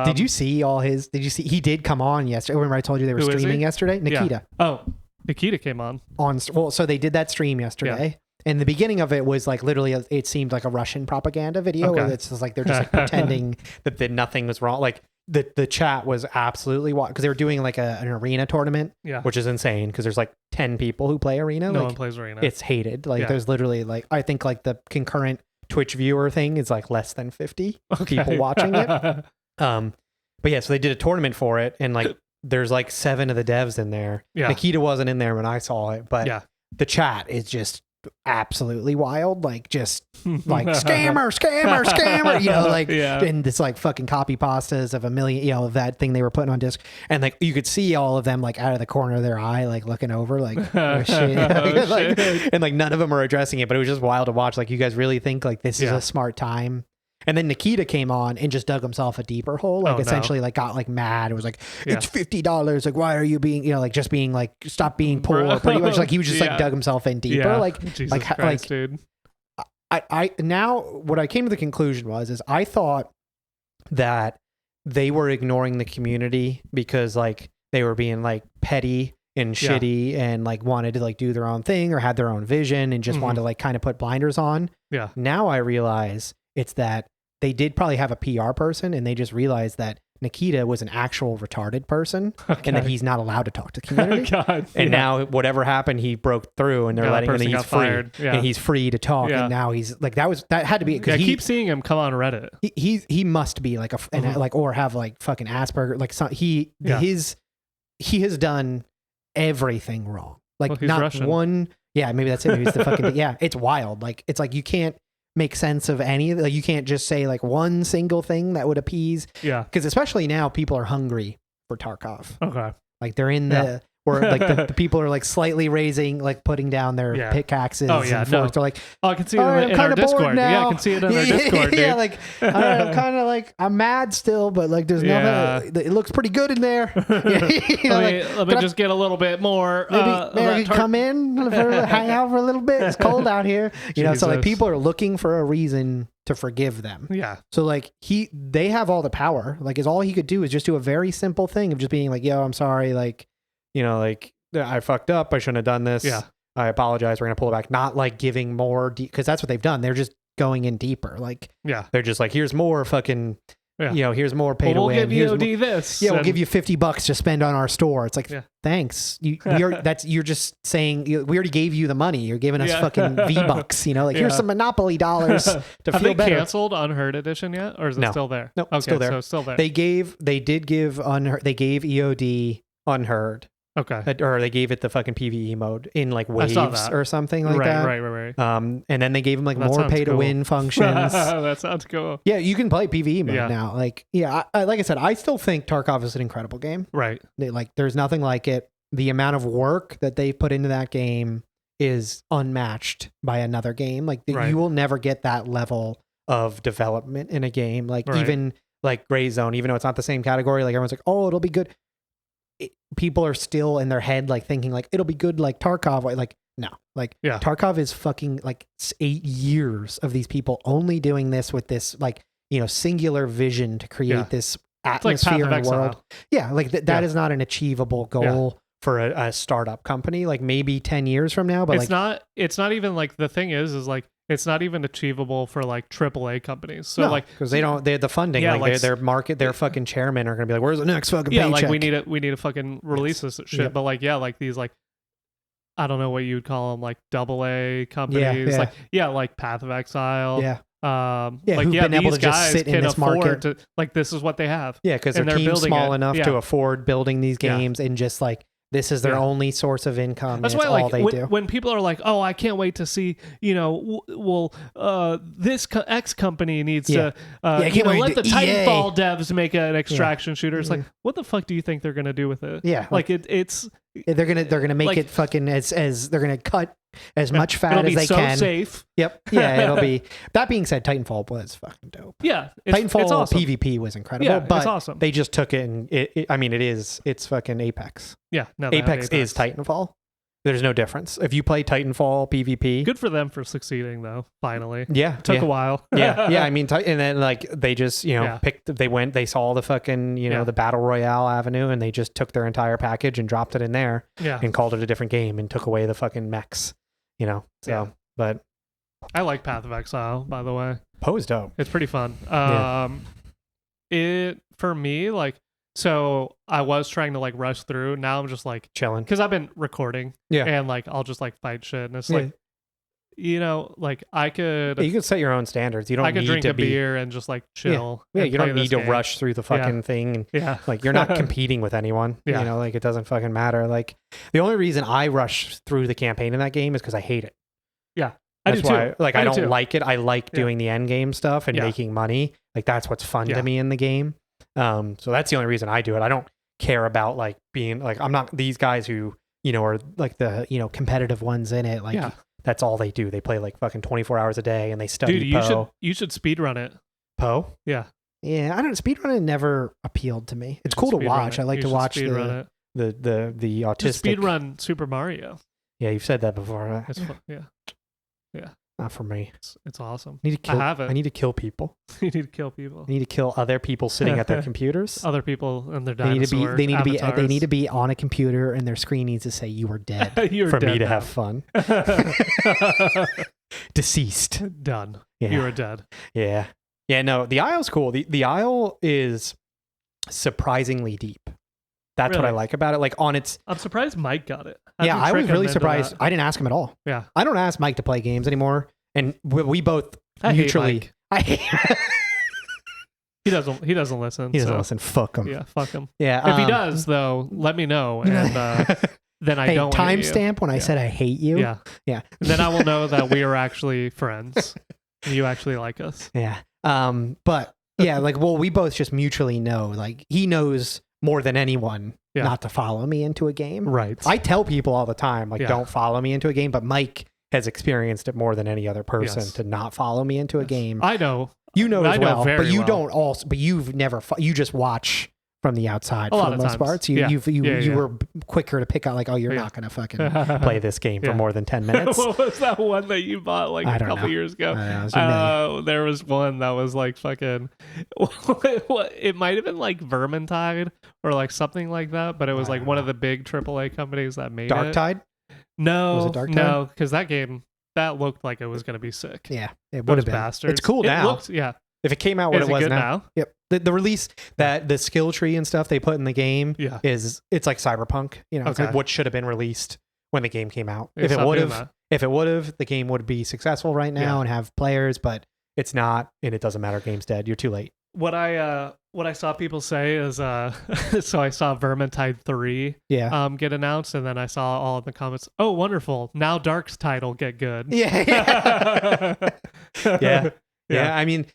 Did you see all his? Did you see he did come on yesterday? Remember I told you they were streaming yesterday? Nikita. Yeah. Oh, Nikita came on. So they did that stream yesterday. Yeah. And the beginning of it was like literally it seemed like a Russian propaganda video where it's just like they're just like pretending that nothing was wrong. Like the chat was absolutely wild because they were doing like an arena tournament, which is insane because there's like 10 people who play arena. No one plays arena. It's hated. Like there's literally like I think like the concurrent Twitch viewer thing is like less than 50 people watching it. But yeah, so they did a tournament for it and like there's like 7 of the devs in there. Yeah. Nikita wasn't in there when I saw it, but the chat is just absolutely wild, like just like scammer, you know, like and this like fucking copy pastas of a million, you know, of that thing they were putting on disc, and like you could see all of them like out of the corner of their eye, like looking over, like oh shit, like, and like none of them are addressing it, but it was just wild to watch. Like you guys really think like this is a smart time? And then Nikita came on and just dug himself a deeper hole. Like essentially like got like mad. It was like, it's $50. Like, why are you being, you know, like just being like, stop being poor. Pretty much like he was just like dug himself in deeper. Like, Jesus Christ, dude. I now what I came to the conclusion is I thought that they were ignoring the community because like they were being like petty and shitty and like wanted to like do their own thing or had their own vision and just wanted to like kind of put blinders on. Yeah. Now I realize it's that they did probably have a PR person and they just realized that Nikita was an actual retarded person and that he's not allowed to talk to the community. And now whatever happened, he broke through and they're letting him, and he's free. And he's free to talk. And now he's like, that had to be, because I keep seeing him come on Reddit. He must be like like, or have like fucking Asperger. Like he has done everything wrong. Like not Russian. Yeah, maybe that's it. Maybe it's the fucking yeah. It's wild. Like it's like you can't make sense of any. Like you can't just say like one single thing that would appease. Yeah. Because especially now, people are hungry for Tarkov. Okay. Like they're in the. Or like the people are like slightly raising, like putting down their pickaxes. Oh yeah, and forks. They're like, I can see it in our Discord. Yeah, I can see it in our Discord. Dude. Yeah, like I'm kind of like I'm mad still, but like there's nothing. It looks pretty good in there. Let me just get a little bit more. Maybe come in, hang out for a little bit. It's cold out here, you know. So like people are looking for a reason to forgive them. Yeah. So like they have all the power. Like all he could do is just do a very simple thing of just being like, yo, I'm sorry, like. You know, like I fucked up. I shouldn't have done this. Yeah. I apologize. We're going to pull it back. Not like giving more because that's what they've done. They're just going in deeper. Like, they're just like, here's more fucking, you know, here's more pay to win. We'll give you this. Yeah. We'll give you $50 to spend on our store. It's like, thanks. You're just saying we already gave you the money. You're giving us fucking V-Bucks, you know, like here's some Monopoly dollars to Have feel better. Have they canceled Unheard Edition yet? Or is it still there? No, okay, still there. So still there. They did give Unheard. They gave EOD Unheard. Okay. Or they gave it the fucking PvE mode in like waves or something like that. Right. And then they gave them like more pay to win functions. That sounds cool. Yeah, you can play PvE mode now. Like, like I said, I still think Tarkov is an incredible game. Right. There's nothing like it. The amount of work that they put into that game is unmatched by another game. Like you will never get that level of development in a game. Like even like Gray Zone, even though it's not the same category, like everyone's like, oh, it'll be good. People are still in their head like thinking like it'll be good like Tarkov. Like no, like Tarkov is fucking like 8 years of these people only doing this with this like, you know, singular vision to create this atmosphere and world. Yeah, like that is not an achievable goal for a startup company. Like maybe 10 years from now, but it's not even like the thing is like it's not even achievable for like AAA companies. So like because they have the funding. Yeah, like their fucking chairmen are gonna be like, where's the next fucking paycheck? Like we need to fucking release this shit. Yep. But like these like I don't know what you'd call them, like AA companies. Like Path of Exile. Yeah. Like been able these to just guys sit in can this afford market. to like this is what they have. Yeah, because their team's small enough to afford building these games and just like this is their only source of income. That's why, like, when people are like, "Oh, I can't wait to see," you know, this X company needs to, let the Titanfall devs make an extraction shooter. It's like, what the fuck do you think they're gonna do with it? Yeah, like it's they're gonna make like, it fucking as they're gonna cut as much fat as they can. Safe. Yep. Yeah, it'll be. That being said, Titanfall was fucking dope. Yeah, Titanfall it's awesome. PvP was incredible. Yeah, but it's awesome. They just took it and it's fucking Apex. Yeah, no, Apex is Titanfall. There's no difference. If you play Titanfall PvP, good for them for succeeding though. Finally, yeah, it took a while. yeah. I mean, and then like they just they saw the fucking the battle royale avenue and they just took their entire package and dropped it in there and called it a different game and took away the fucking mechs. You know, but I like Path of Exile, by the way. Poe's dope. It's pretty fun. It for me, like, so I was trying to like rush through. Now I'm just like chilling because I've been recording. Yeah, and like I'll just like fight shit, and it's like, you know, like I could. You can set your own standards. You don't. I could need drink to a be, beer and just like chill. Yeah, you don't need to rush through the fucking thing. And, like you're not competing with anyone. You know, like it doesn't fucking matter. Like the only reason I rush through the campaign in that game is because I hate it. Yeah. That's why, like, I don't like it. I like doing the end game stuff and making money. Like, that's what's fun to me in the game. So that's the only reason I do it. I don't care about like being like I'm not these guys who are like the competitive ones in it. Like that's all they do. They play like fucking 24 hours a day and they study. Dude, you should speedrun it. Poe? Yeah. Yeah, I don't. Speedrunning never appealed to me. It's cool to watch. I like to watch the autistic speedrun Super Mario. Yeah, you've said that before. It's fun. Yeah. Not for me. It's awesome. I need to kill people. You need to kill people. I need to kill other people sitting at their computers. Other people and their dinosaur They need to be on a computer and their screen needs to say you are dead for me to have fun. Deceased. Done. Yeah. You are dead. Yeah. Yeah, no, the Isle's cool. The Isle is surprisingly deep. That's what I like about it. Like I'm surprised Mike got it. I was really surprised. I didn't ask him at all. Yeah. I don't ask Mike to play games anymore. And we both mutually. He doesn't listen. He doesn't listen. Fuck him. Yeah, fuck him. Yeah. If he does, though, let me know. And then I don't timestamp when I said I hate you. Yeah. Yeah. Then I will know that we are actually friends. You actually like us. Yeah. But yeah, like, well, we both just mutually know, like, he knows more than anyone not to follow me into a game. Right. I tell people all the time, like, don't follow me into a game, but Mike has experienced it more than any other person to not follow me into a game. I know. You know as well, but you well. don't also, but you've never, you just watch from the outside for the most part. So you were quicker to pick out, like, oh, you're not going to fucking play this game for more than 10 minutes. What was that one that you bought like a couple years ago? There was one that was like fucking, it might have been like Vermintide or like something like that, but it was like one of the big AAA companies that made Darktide? No, was it Darktide? No, because that game, that looked like it was going to be sick. Yeah, it would have been. Bastards. It's cool now. If it came out what it was now. Yep. The release, that the skill tree and stuff they put in the game it's like Cyberpunk. You know, it's like what should have been released when the game came out. If it would have, the game would be successful right now and have players, but it's not, and it doesn't matter. Game's dead. You're too late. What I saw people say is so I saw Vermintide 3 get announced, and then I saw all in the comments, oh, wonderful, now Dark's title get good. Yeah. I mean,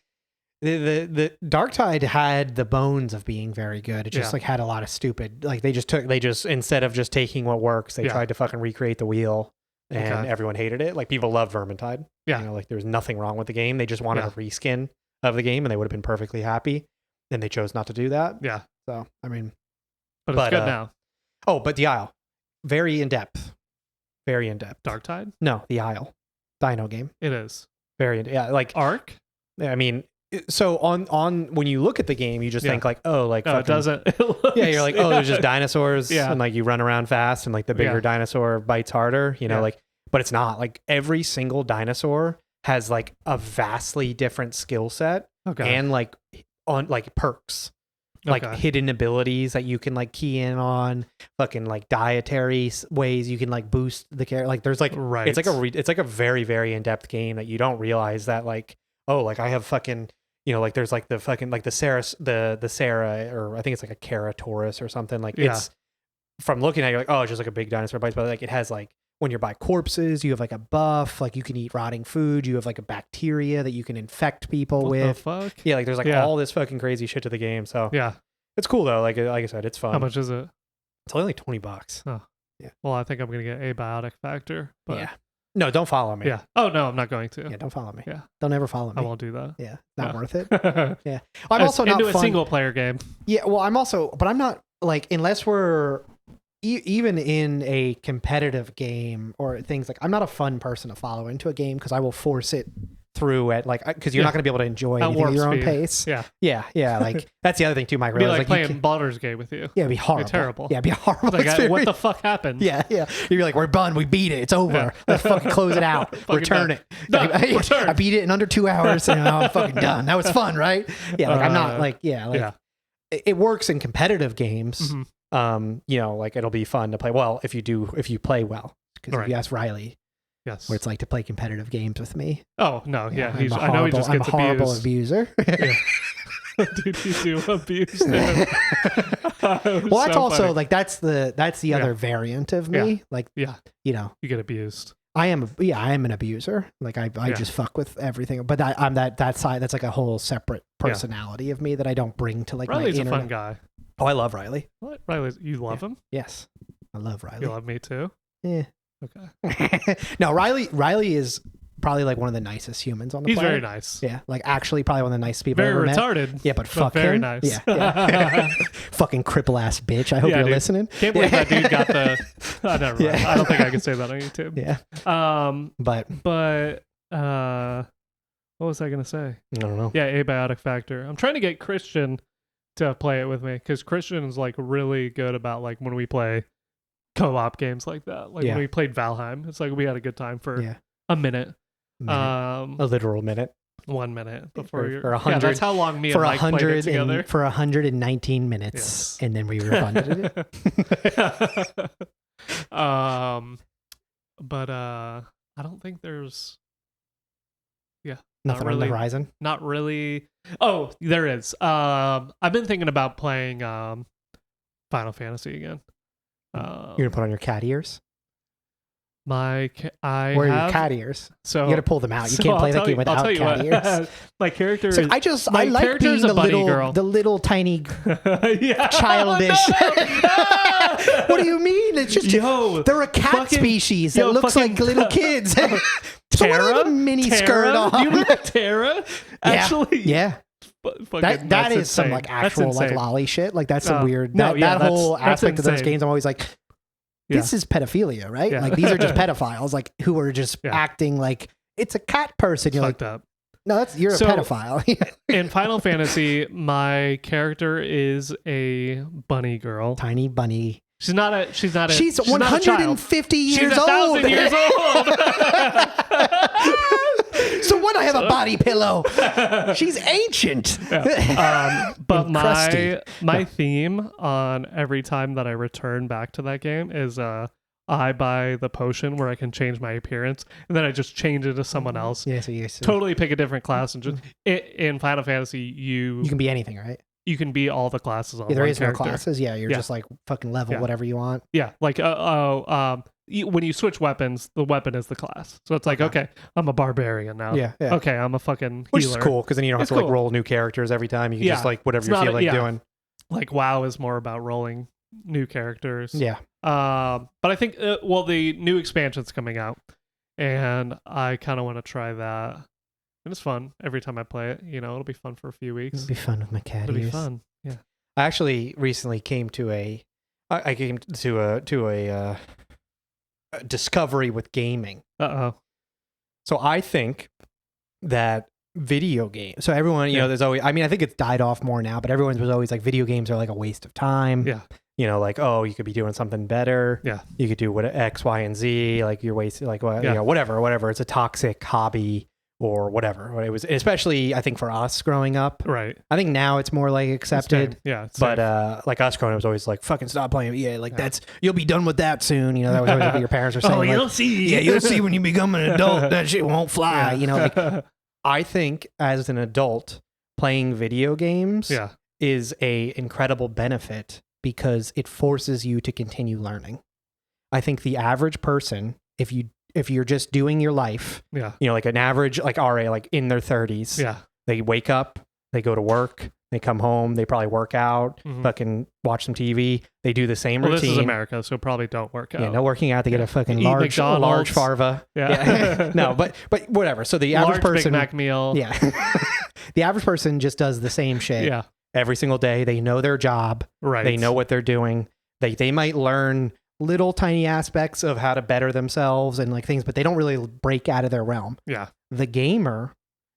the Darktide had the bones of being very good. It just like had a lot of stupid, like they just instead of just taking what works, they tried to fucking recreate the wheel, and everyone hated it. Like, people love Vermintide. You know, like, there was nothing wrong with the game. They just wanted a reskin of the game, and they would have been perfectly happy, and they chose not to do that. Yeah. So, I mean, but it's good now. Oh, but the Isle, very in depth. Darktide? No, the Isle, Dino game. It is very like Ark. I mean, so on when you look at the game, you just think like, oh, like it doesn't. You're like, oh, there's just dinosaurs, and like you run around fast, and like the bigger dinosaur bites harder, you know, like, but it's not. Like, every single dinosaur has like a vastly different skill set, and like on like perks, like hidden abilities that you can like key in on, fucking like dietary ways you can like boost the character. Like, there's like it's like a very, very in depth game that you don't realize that, like, oh, like, I have fucking, you know, like, there's like the fucking, like the Sarah, or I think it's like a Ceratosaurus or something. Like, it's, from looking at it, you're like, oh, it's just like a big dinosaur bites, but like, it has like, when you're by corpses, you have like a buff, like you can eat rotting food, you have like a bacteria that you can infect people with. The fuck? Yeah, like, there's like all this fucking crazy shit to the game. So it's cool though. Like I said, it's fun. How much is it? It's only like $20. Oh, yeah. Well, I think I'm gonna get Abiotic Factor. But no, don't follow me. Yeah. Oh no, I'm not going to. Yeah, don't follow me. Yeah. Don't ever follow me. I won't do that. Yeah. Not worth it. Yeah. I'm also not into a single player game. Yeah. Well, I'm not like, unless we're even in a competitive game or things, like, I'm not a fun person to follow into a game, because I will force it through at, like, because you're not going to be able to enjoy anything at your own pace. Yeah. Like, that's the other thing too, Mike. It'd be like playing Baldur's Gate with you. Yeah, it'd be horrible. It'd be terrible. Yeah, it'd be horrible. Like, what the fuck happened? Yeah. You'd be like, we're done. We beat it. It's over. Let's fucking close it out. Return it. I beat it in under 2 hours, and I'm fucking done. That was fun, right? Yeah. Like, I'm not like, it works in competitive games. Mm-hmm. You know, like, it'll be fun to play well if you play well. Because if you ask Riley, what it's like to play competitive games with me. Oh no, I know he just gets I'm a horrible abuser. Dude, you do abuse him. Well, that's also funny. Like, that's the other variant of me. Like, you know, you get abused. I am an abuser. Like, I just fuck with everything. But I'm that side. That's like a whole separate personality of me that I don't bring to, like, Riley's my a fun guy. Oh, I love Riley. What? Riley, you love him? Yes, I love Riley. You love me too? Yeah. Okay. No, Riley is probably like one of the nicest humans on the planet. He's very nice. Yeah, like, actually probably one of the nicest people I've ever retarded. met. Yeah, but fuck very him. Nice. Yeah. Fucking cripple ass bitch. I hope you're listening. Can't believe that dude got the. Oh, never mind. I don't think I can say that on YouTube. Yeah. But what was I gonna say? I don't know. Yeah, Abiotic Factor. I'm trying to get Christian to play it with me, because Christian is like really good about, like, when we play co-op games like that. Like when we played Valheim, it's like we had a good time for a minute. A literal minute. 1 minute before for 100. That's how long me and Mike played it together. For 119 minutes, and then we refunded it. But I don't think there's. Nothing on the horizon. Not really. Oh, there is. I've been thinking about playing Final Fantasy again. You're gonna put on your cat ears. Where are your cat ears? So you gotta pull them out. You can't play the game without cat ears. My character. So I like being the little tiny childish. What do you mean? It's just they're a cat species that looks like little kids. So what are the mini skirt on? You look like Tara? Actually, yeah. That is some like actual like lolly shit. Like that's some weird. That whole aspect of those games, I'm always like, this is pedophilia, right? Yeah. Like these are just pedophiles, like who are just acting like it's a cat person. You're fucked like, up. No, you're a pedophile. In Final Fantasy, my character is a bunny girl, tiny bunny. She's 150 years old. She's 1,000 years old. So what? I have a body pillow. She's ancient. But my theme on every time that I return back to that game is I buy the potion where I can change my appearance, and then I just change it to someone else. Yes. Totally pick a different class, and just in Final Fantasy, you can be anything, right? You can be all the classes on there one is character. No classes. Yeah, you're just like fucking level whatever you want. Yeah, like when you switch weapons, the weapon is the class. So it's like, okay, I'm a barbarian now. Yeah. Okay, I'm a fucking healer. Which is cool because then you don't have to like roll new characters every time. You can just like whatever you feel like doing. Like WoW is more about rolling new characters. Yeah. But I think the new expansion's coming out, and I kind of want to try that. And it's fun every time I play it. You know, it'll be fun for a few weeks. It'll be fun with my cat It'll ears. be fun. Yeah. I actually recently came to a discovery with gaming. So I think that video games. So everyone, you know, there's always. I mean, I think it's died off more now, but everyone was always like, video games are like a waste of time. Yeah. You know, like, oh, you could be doing something better. Yeah. You could do what X, Y, and Z. Like you're wasting, like, you know, whatever. It's a toxic hobby. Or whatever it was, especially I think for us growing up. Right. I think now it's more like accepted. But like us growing up was always like, fucking stop playing. Yeah, like that's you'll be done with that soon. You know, that was always what your parents were saying. Like, you'll see. Yeah, you'll see when you become an adult. That shit won't fly. You know, like I think as an adult playing video games is a incredible benefit because it forces you to continue learning. I think the average person, if you're just doing your life, you know, like an average, like RA, like in their 30s, they wake up, they go to work, they come home, they probably work out, fucking watch some TV. They do the same routine. This is America, so probably don't work out. Yeah, no working out. They get a fucking large farva. Yeah. No, but whatever. So the average person, Big Mac meal. Yeah. The average person just does the same shit. Yeah. Every single day. They know their job. Right. They know what they're doing. They might learn little tiny aspects of how to better themselves and like things, but they don't really break out of their realm. Yeah. The gamer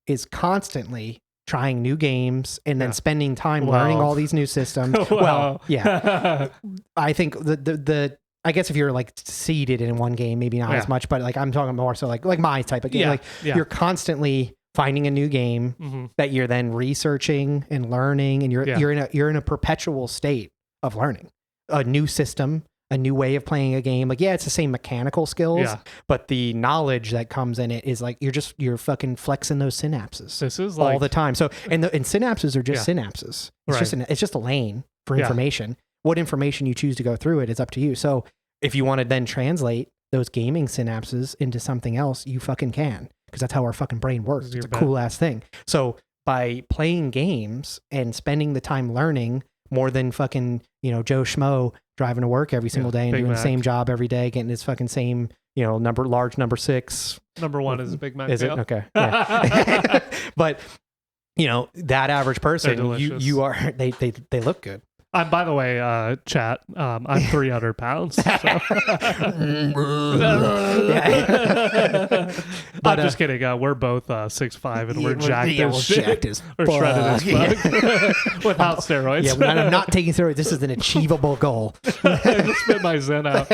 is constantly trying new games and then spending time learning all these new systems. Well, yeah. I think I guess if you're like seeded in one game, maybe not as much, but like I'm talking more so like my type of game. Yeah. Like you're constantly finding a new game that you're then researching and learning, and you're in a perpetual state of learning a new system, a new way of playing a game. Like, it's the same mechanical skills, but the knowledge that comes in it is like, you're fucking flexing those synapses. This is all the time. So, and synapses are just synapses. It's it's just a lane for information. What information you choose to go through it is up to you. So if you want to then translate those gaming synapses into something else, you fucking can, because that's how our fucking brain works. It's a cool ass thing. So by playing games and spending the time learning more than fucking, you know, Joe Schmo driving to work every single day and doing the same job every day, getting his fucking same, you know, large number 6. Number 1 is a Big Mac. Is it? Okay. Yeah. But, you know, that average person, you are, they look good. By the way, chat, I'm 300 pounds. So. I'm just kidding. We're both 6'5", and we're jacked as shit. We're shredded as fuck. Without steroids. Yeah, I'm not taking steroids. This is an achievable goal. I just spit my zen out.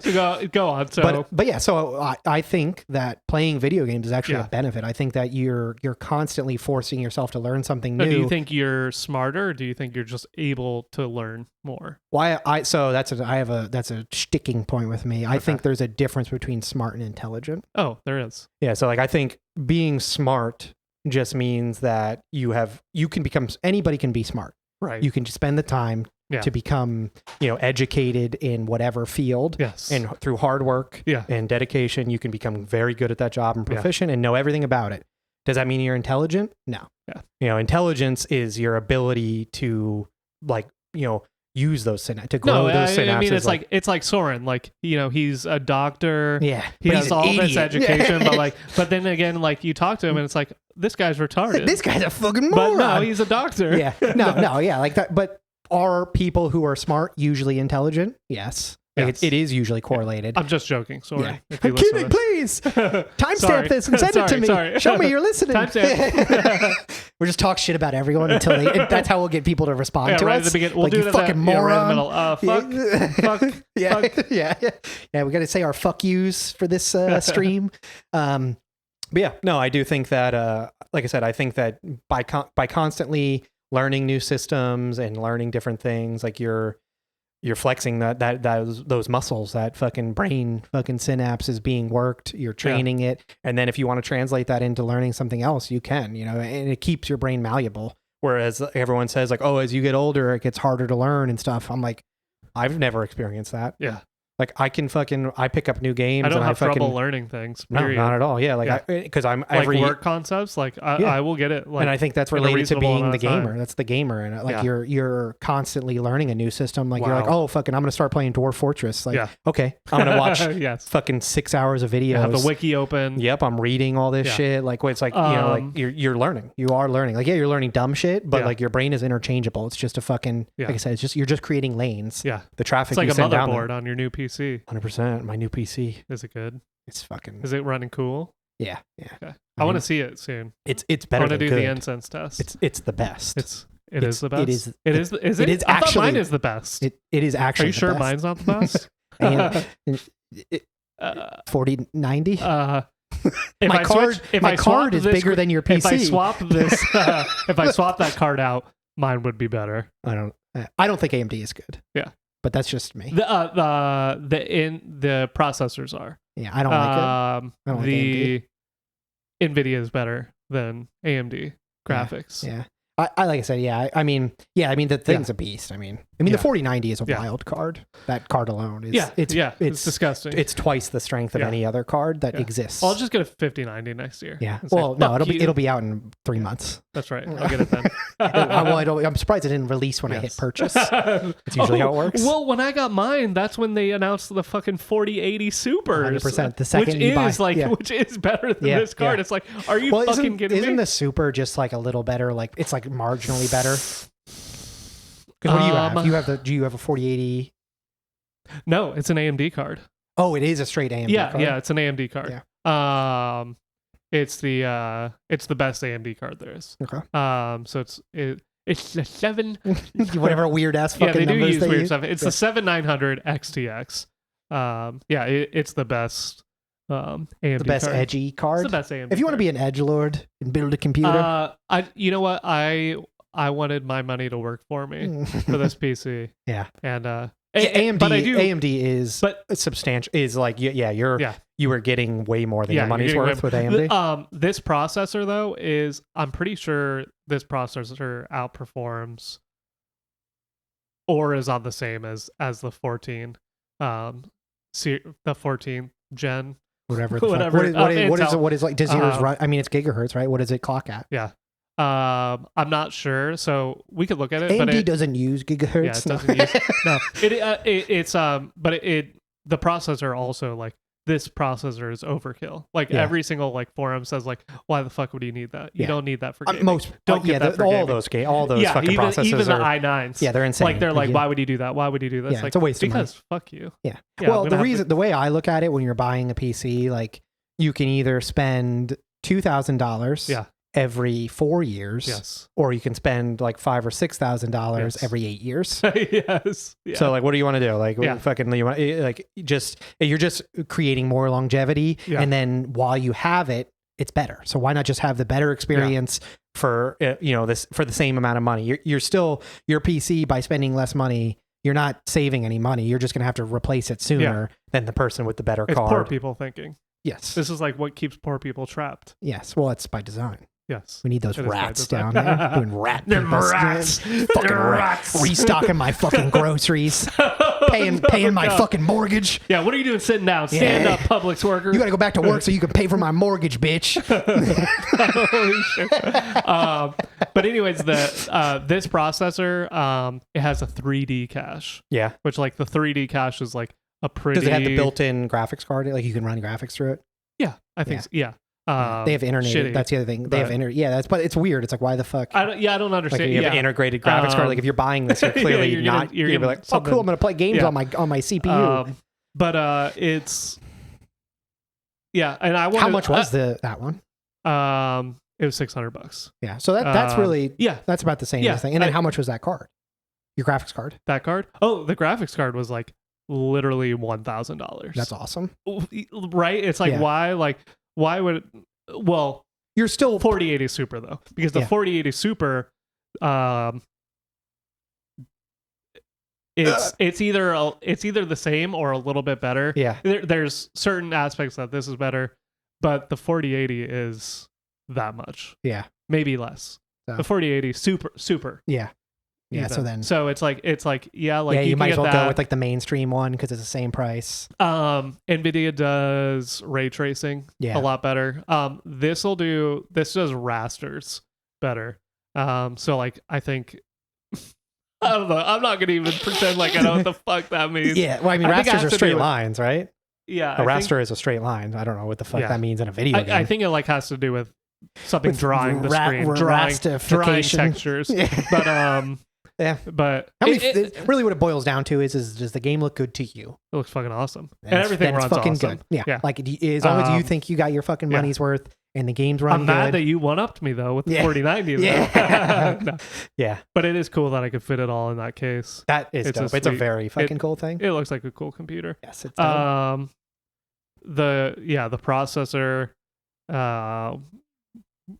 So go on. So, but yeah, so I think that playing video games is actually a benefit. I think that you're constantly forcing yourself to learn something new. Do you think you're smarter, or do you think you're just able to learn more? That's a sticking point with me. I think there's a difference between smart and intelligent. Oh, there is. Yeah, so like I think being smart just means that anybody can be smart. Right. You can just spend the time to become, educated in whatever field. Yes. And through hard work and dedication, you can become very good at that job and proficient and know everything about it. Does that mean you're intelligent? No. Yeah. Intelligence is your ability to use those to grow those synapses. I mean, it's like Soren. Like, he's a doctor. Yeah. He has all this education, but then again, like you talk to him and it's like, this guy's retarded. This guy's a fucking moron. But no, he's a doctor. Yeah. No, yeah, like that. But are people who are smart usually intelligent? Yes. Like it is usually correlated. I'm just joking. Sorry. Yeah. I'm kidding, please. Timestamp this and send it to me. Sorry. Show me you're listening. Timestamp. We'll just talk shit about everyone until that's how we'll get people to respond to right us. At the beginning. We'll do you fucking moron. Right in the middle. Fuck. Yeah. Yeah. We got to say our fuck yous for this stream. But yeah, no, I do think that, like I said, I think that by constantly learning new systems and learning different things, like you're flexing those muscles, that fucking brain fucking synapse is being worked. You're training it. And then if you want to translate that into learning something else, you can, and it keeps your brain malleable. Whereas everyone says like, oh, as you get older, it gets harder to learn and stuff. I'm like, I've never experienced that. Yeah. Like I pick up new games. I don't have trouble learning things. Period. No, not at all. Yeah, like because I'm every work concepts. Like I will get it. Like, and I think that's related to being the gamer. That's the gamer, and like you're constantly learning a new system. Like you're like, oh fucking, I'm gonna start playing Dwarf Fortress. Like okay, I'm gonna watch fucking 6 hours of videos. Have the wiki open. Yep, I'm reading all this shit. Like it's like like you're learning. You are learning. Like you're learning dumb shit, but like your brain is interchangeable. It's just a fucking like I said. It's just you're just creating lanes. Yeah, the traffic. It's like you a send motherboard on your new PC. 100%. My new PC. Is it good? It's fucking. Is it running cool? Yeah. Okay. I want to see it soon. It's better. I want to do good. the incense test. It's the best. It is the best. It is. Is it? It is I actually. thought mine is the best. It is actually. Are you sure mine's not the best? 4090. If my card is bigger than your PC. If I swap this, if I swap that card out, mine would be better. I don't think AMD is good. Yeah. But that's just me. The processors are. Yeah, I don't like it. I don't like AMD. NVIDIA is better than AMD graphics. Yeah. I like I said, I mean the thing's a beast. I mean the 4090 is a wild card. That card alone is it's disgusting. It's twice the strength of any other card that exists. I'll just get a 5090 next year. Yeah. Well, no, it'll be out in 3 months. That's right. I'll get it then. I'm surprised it didn't release when I hit purchase. It's usually how it works. Well, when I got mine, that's when they announced the fucking 4080 Supers. 100%. The second you buy, which is better than this card. It's like, are you fucking kidding me? Isn't the Super just like a little better? Like it's like marginally better. Because what do you have? Do you have a 4080? No, it's an AMD card. Oh, it is a straight AMD card. Yeah, it's an AMD card. Yeah. It's the best AMD card there is. Okay. So it's the 7 whatever weird ass fucking they do numbers use weird stuff. It's the 7900 XTX. It's the best AMD the best card. edgy card. It's the best AMD if you want to be an edgelord and build a computer. You know what? I wanted my money to work for me for this PC. Yeah. And AMD, but I do, AMD is substantial. Is like you were getting way more than your money's worth with AMD. This processor though I'm pretty sure this processor outperforms or is on the same as the 14, the 14th gen. Whatever. What is like? Does yours run? I mean, it's gigahertz, right? What does it clock at? Yeah. I'm not sure, so we could look at it. AMD but doesn't use gigahertz. Yeah, it doesn't use. No, the processor also like this processor is overkill. Like every single like forum says like, why the fuck would you need that? You don't need that for gaming. Don't get that for all gaming. those fucking processors. Even the i9s. Yeah, they're insane. Like they're like, why would you do that? Why would you do this? Yeah, like, it's a waste of money. Because fuck you. Yeah. Well, the way I look at it when you're buying a PC, like you can either spend $2,000. Every 4 years, or you can spend like $5,000 or $6,000 every 8 years. Yes. Yeah. So like, what do you want to do? Like, fucking, you want like you're just creating more longevity, and then while you have it, it's better. So why not just have the better experience for for the same amount of money? You're still your PC by spending less money. You're not saving any money. You're just gonna have to replace it sooner than the person with the better card. Poor people thinking. Yes. This is like what keeps poor people trapped. Yes. Well, it's by design. Yes. We need those rats down there doing rat. Them rats. Fucking rats. Restocking my fucking groceries. Paying my fucking mortgage. Yeah, what are you doing sitting down? Stand up, Publix worker. You got to go back to work so you can pay for my mortgage, bitch. Holy shit. But anyways, this processor, it has a 3D cache. Yeah. Which like the 3D cache is like a pretty... Does it have the built-in graphics card? Like you can run graphics through it? Yeah, I think so. Yeah. They have integrated. That's the other thing. They have but it's weird. It's like, why the fuck? I don't understand. Like you have an integrated graphics card. Like if you're buying this, you're clearly you're not. You're gonna be like, oh, cool. I'm gonna play games on my CPU. But it's and I wanted, how much was that one? It was $600. Yeah, so that's really that's about the same thing. And then how much was that card? Your graphics card? That card? Oh, the graphics card was like literally $1,000. That's awesome, right? It's like why would you're still 4080 Super though, because the 4080 Super it's either the same or a little bit better. Yeah, there's certain aspects that this is better, but the 4080 is that much. Yeah, maybe less. So. The 4080 Super. Yeah. Yeah, even. So it's like you might as well go with like the mainstream one because it's the same price. Nvidia does ray tracing a lot better. This does rasters better. So like I think I don't know. I'm not gonna even pretend like I know what the fuck that means. Yeah, well, I mean rasters are straight lines, right? Yeah, a raster is a straight line. I don't know what the fuck that means in a video game. I think it like has to do with something drawing the screen, drawing textures. But yeah, but really what it boils down to is does the game look good to you? It looks fucking awesome, and everything runs fucking awesome. Good. Yeah, like as long as you think you got your fucking money's worth and the game's running good. I'm mad that you one-upped me though with the 4090. No. Yeah, but it is cool that I could fit it all in that case. That is dope. It's a very fucking cool thing. It looks like a cool computer. Yes, it's dope. The processor,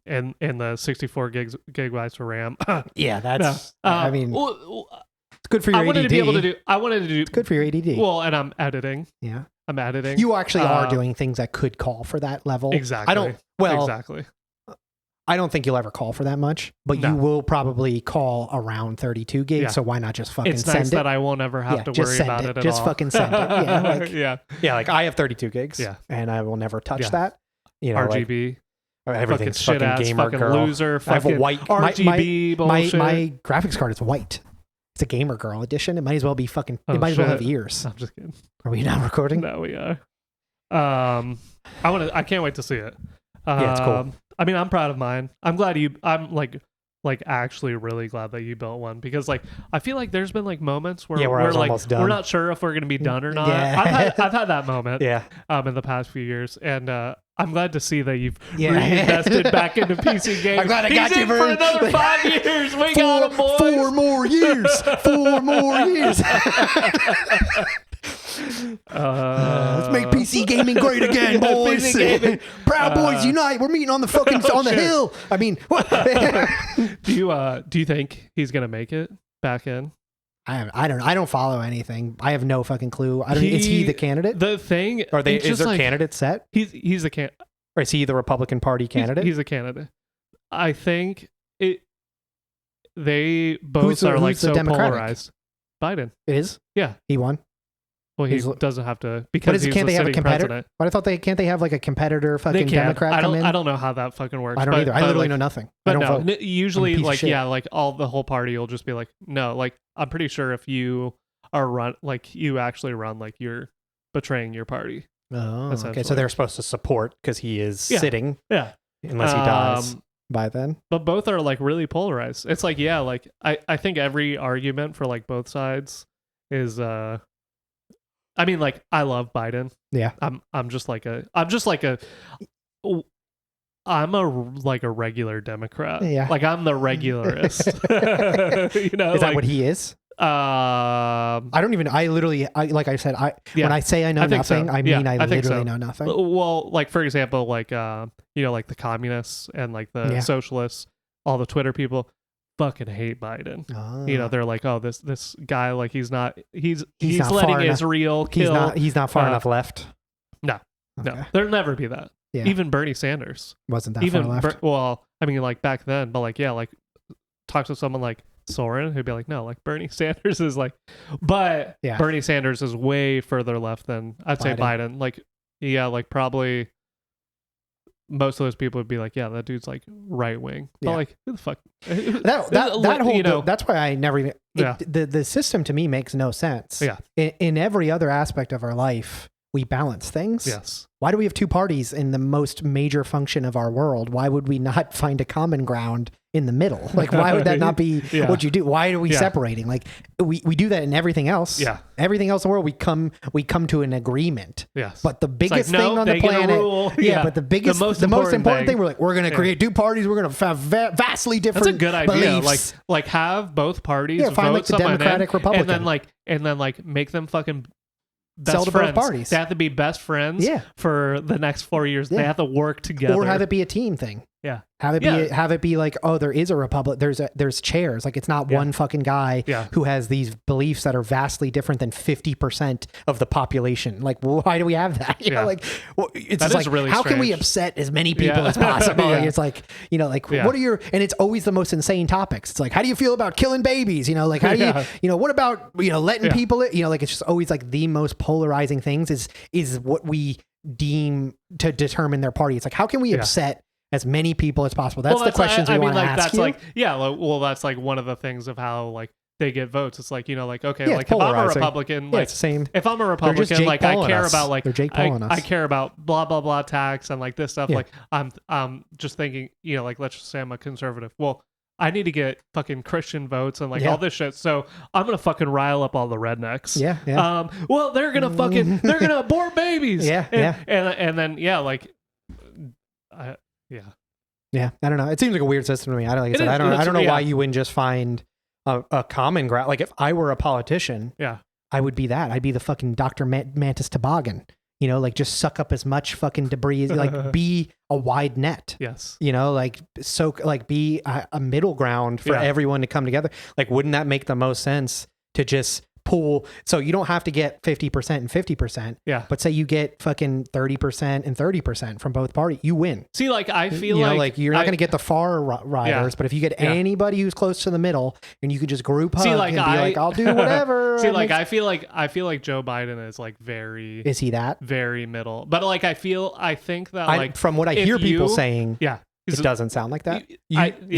and the 64 gigabytes for RAM. Yeah, that's. I mean, it's good for your ADD. I wanted to do. It's good for your ADD. Well, and I'm editing. Yeah, I'm editing. You actually are doing things that could call for that level. Exactly. Exactly. I don't think you'll ever call for that much, but you will probably call around 32 gigs. Yeah. So why not just fucking send it? It's nice that I won't ever have to worry about it at all. Just fucking send it. Yeah, like I have 32 gigs. Yeah, and I will never touch that. You know, RGB. Everything's fucking gamer fucking girl. loser. I have a white RGB bullshit. My graphics card is white. It's a gamer girl edition. It might as well be fucking. It might as well have ears. I'm just kidding. Are we not recording? No, we are. I can't wait to see it. Yeah, it's cool. I mean, I'm proud of mine. I'm glad I'm like actually really glad that you built one, because like I feel like there's been like moments where we're like we're not sure if we're gonna be done or not. Yeah. I've had that moment. Yeah. In the past few years, and I'm glad to see that you've reinvested back into PC games. I'm glad I got you for another 5 years. We got him, boys. 4 more years. 4 more years. Let's make PC gaming great again, boys. Proud Boys Unite. We're meeting on the fucking on the hill. I mean, what? do you think he's gonna make it back in? I don't follow anything. I have no fucking clue. Is he the candidate? The thing, is their candidate set? He's a candidate. Or is he the Republican Party candidate? He's a candidate. I think they both are like so polarized. Biden. It is? Yeah. He won? Well, he doesn't have to, because he's can't the they have a sitting competitor? president. But can't they have like a competitor fucking Democrat come in? I don't know how that fucking works. I don't either. I literally know nothing. But no, usually like, like the whole party will just be like, no, like I'm pretty sure if you are you actually run, like you're betraying your party. Oh, okay. So they're supposed to support because he is sitting. Yeah. Unless he dies by then. But both are like really polarized. It's like, like I think every argument for like both sides is I mean, like, I love Biden. Yeah. I'm a regular Democrat. Yeah. Like I'm the regularist. You know, is that what he is? I don't even. Like I said, when I say I know nothing, I mean I literally know nothing. Well, like for example, like like the communists and like the socialists, all the Twitter people fucking hate Biden. You know, they're like, oh, this guy, like he's letting Israel kill. He's not far enough left. No, there'll never be that. Even Bernie Sanders wasn't that far left. Well, I mean, like back then, but like, yeah, like talk to someone like Soren who'd be like, no, like Bernie Sanders is like, but Bernie Sanders is way further left than I'd say Biden. Like, yeah, like probably most of those people would be like, yeah, that dude's like right wing. But like, who the fuck? That whole, that's why I never even, the system to me makes no sense. Yeah. In every other aspect of our life, we balance things. Yes. Why do we have two parties in the most major function of our world? Why would we not find a common ground in the middle? Like, why would that not be what you do? Why are we separating? Like, we do that in everything else. Yeah. Everything else in the world, we come to an agreement. Yes. But the biggest thing on the planet, but the most important thing, we're like, we're going to create two parties. We're going to have vastly different. That's a good idea. Beliefs. Like have both parties find vote like the Democratic, Republican, and then make them fucking sell to both parties. They have to be best friends for the next 4 years. They have to work together. Or have it be a team thing. Yeah. Have it be like, oh, there is a republic. There's chairs. Like, it's not one fucking guy who has these beliefs that are vastly different than 50% of the population. Like, why do we have that? You know, like, it's just like, really how can we upset as many people as possible? It's like, what are your, and it's always the most insane topics. It's like, how do you feel about killing babies? Like, how do you, what about, letting people, like, it's just always like the most polarizing things is what we deem to determine their party. It's like, how can we upset as many people as possible? That's the questions we want to ask you. That's like one of the things of how like they get votes. It's like, like, okay, like if I'm a Republican, like it's the same. If I'm a Republican, like I care about like I care about blah blah blah tax and like this stuff. Like I'm just thinking, like let's just say I'm a conservative. Well, I need to get fucking Christian votes and like all this shit. So I'm gonna fucking rile up all the rednecks. Well, they're gonna abort babies. And then like. Yeah, I don't know. It seems like a weird system to me. I don't know why you wouldn't just find a common ground. Like, if I were a politician, I would be that. I'd be the fucking Dr. Mantis Toboggan. Like, just suck up as much fucking debris as, like, be a wide net. Yes. Like, be a middle ground for everyone to come together. Like, wouldn't that make the most sense to just pool? So you don't have to get 50% and 50%. Yeah. But say you get fucking 30% and 30% from both parties, you win. See, like, I feel like you're not going to get the far riders, but if you get anybody who's close to the middle, and you could just group hug and be like, I'll do whatever. See, like, I feel like Joe Biden is like very. Is he that? Very middle. But like, I think that like from what I hear people saying. Yeah. It doesn't sound like that.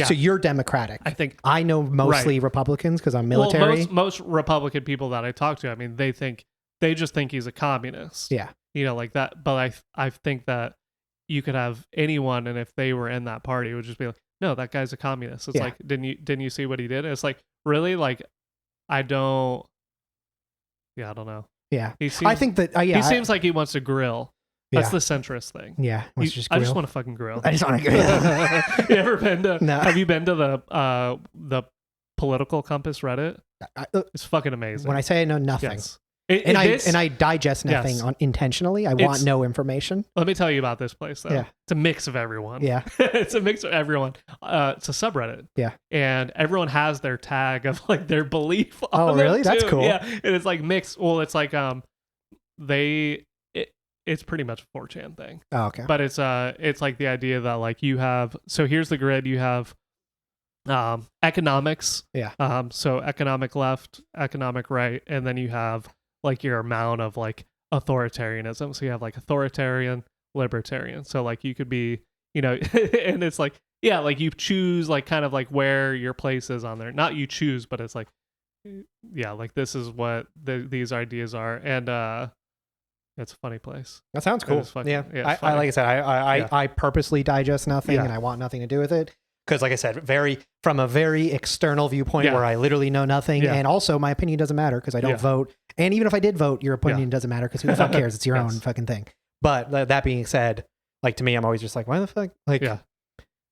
So you're Democratic. I know mostly Republicans because I'm military. Well, most Republican people that I talk to, I mean, they just think he's a communist. Yeah. Like that. But I think that you could have anyone, and if they were in that party, it would just be like, no, that guy's a communist. It's like, didn't you see what he did? And it's like, really? Like, I don't know. Yeah. I think that, he seems like he wants to grill. That's the centrist thing. Yeah. I just want to fucking grill. I just want to grill. You ever been to? No. Have you been to the Political Compass Reddit? It's fucking amazing. When I say I know nothing, I digest nothing intentionally. I want no information. Let me tell you about this place though. Yeah. It's a mix of everyone. Yeah. It's a mix of everyone. It's a subreddit. Yeah. And everyone has their tag of like their belief. Oh, really? That's cool. Yeah. And it's like mixed. Well, it's like it's pretty much a 4chan thing. Oh, okay. But it's like the idea that like you have, so here's the grid, you have economics. Yeah. So economic left, economic right, and then you have like your amount of like authoritarianism. So you have like authoritarian, libertarian. So like you could be, and it's like, yeah, like you choose like kind of like where your place is on there. Not you choose, but it's like, yeah, like this is what these ideas are. And it's a funny place. That sounds cool. Yeah. I like I said, I purposely digest nothing and I want nothing to do with it. Because like I said, from a very external viewpoint where I literally know nothing. And also my opinion doesn't matter because I don't vote. And even if I did vote, your opinion doesn't matter because who the fuck cares? It's your own fucking thing. But that being said, like to me, I'm always just like, why the fuck? Like,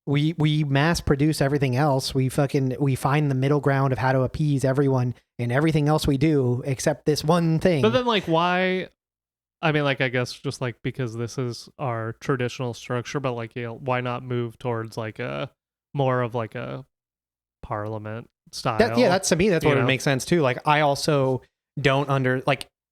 we mass produce everything else. We find the middle ground of how to appease everyone and everything else we do except this one thing. But then like why? I mean, like, I guess just like because this is our traditional structure, but like, why not move towards like a more of like a parliament style? That's to me, that's what would make sense too. Like, I also don't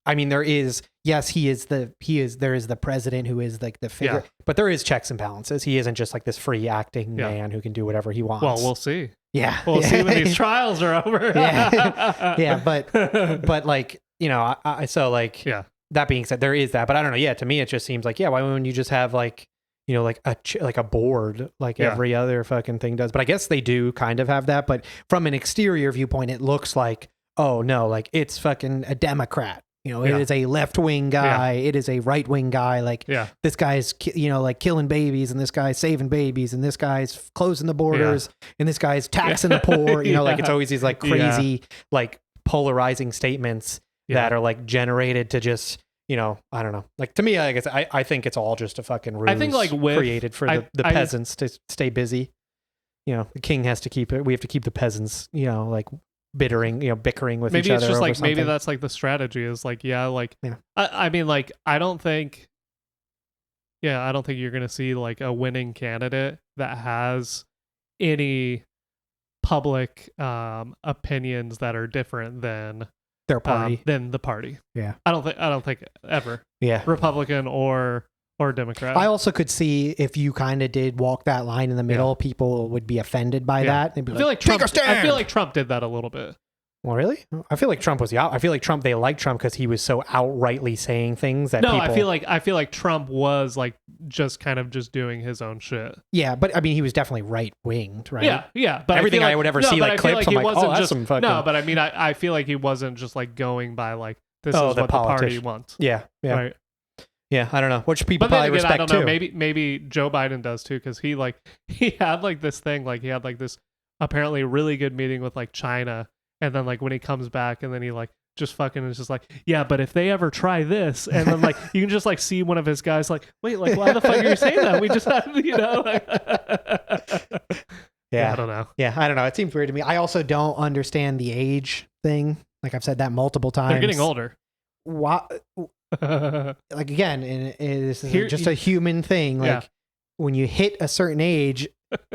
I mean, there is there is the president who is like the figure, but there is checks and balances. He isn't just like this free acting man who can do whatever he wants. Well, we'll see. Yeah. We'll see when these trials are over. Yeah. But like, you know, that being said, there is that, but I don't know. Yeah. To me, it just seems like, why wouldn't you just have like, you know, like a board, like every other fucking thing does? But I guess they do kind of have that. But from an exterior viewpoint, it looks like, oh no, like it's fucking a Democrat. You know, it is a left-wing guy. It is a right-wing guy. Like this guy's, you know, like killing babies, and this guy's saving babies, and this guy's closing the borders, and this guy's taxing the poor. You know, like it's always these like crazy, like polarizing statements that are like generated to just, you know, I don't know. Like to me, I guess I think it's all just a fucking ruse. I think like created for the peasants to stay busy. You know, the king has to keep it. We have to keep the peasants, you know, like bickering with each other. Maybe it's just like maybe that's like the strategy is like I mean like I don't think you're gonna see like a winning candidate that has any public opinions that are different than their party, than the party. I don't think ever. Republican or Democrat. I also could see if you kind of did walk that line in the middle, people would be offended by that. They'd be I feel like Trump did that a little bit. Well, really? I feel like Trump was I feel like they liked Trump because he was so outrightly saying things that people... I feel like Trump was like just kind of just doing his own shit. Yeah, but I mean, he was definitely right-winged, right? Yeah. But everything I would ever see like clips, I'm like, oh, that's some fucking... No, but I mean, I feel like he wasn't just like going by like, this is what the party wants. Yeah. Right? Yeah, I don't know. Which people probably respect I don't know. too. Maybe Joe Biden does too, because he had like this thing, like he had like this apparently really good meeting with like China, and then like when he comes back, and then he like just fucking is just like, yeah, but if they ever try this, and then like you can just like see one of his guys like, wait, like why the fuck are you saying that? We just had, you know. Yeah, I don't know. Yeah, I don't know. It seems weird to me. I also don't understand the age thing. Like I've said that multiple times. They're getting older. Why? Like again, this is just a human thing. Like when you hit a certain age,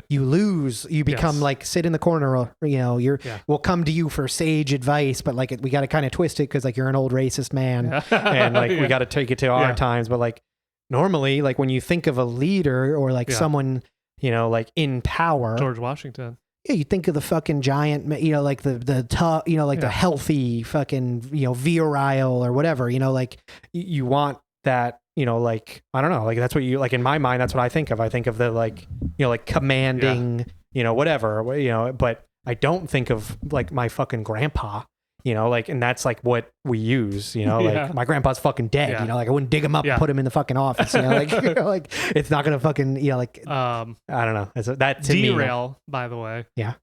you lose. You become like sit in the corner. Or, you know, we'll come to you for sage advice, but like we got to kind of twist it because like you're an old racist man, and like we got to take it to our times. But like normally, like when you think of a leader or like someone, you know, like in power, George Washington. Yeah, you think of the fucking giant, you know, like the tough, you know, like the healthy fucking, you know, virile or whatever, you know, like you want that, you know, like, I don't know, like that's what you, like in my mind, that's what I think of. I think of the like, you know, like commanding, you know, whatever, you know, but I don't think of like my fucking grandpa, you know, like, and that's like what we use, you know, like my grandpa's fucking dead, you know, like I wouldn't dig him up and put him in the fucking office, you know, like, you know, like it's not going to fucking, you know, like, I don't know. That to derail, me, by the way. Yeah.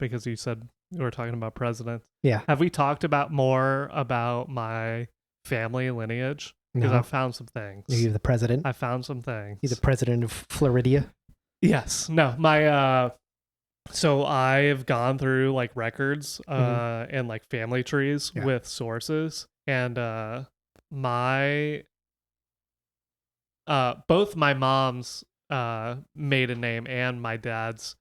Because you said we were talking about presidents. Yeah. Have we talked more about my family lineage? Because I found some things. Are you the president? I found some things. You're the president of Florida? Yes. No, my, so I've gone through like records and like family trees with sources, and my both my mom's maiden name and my dad's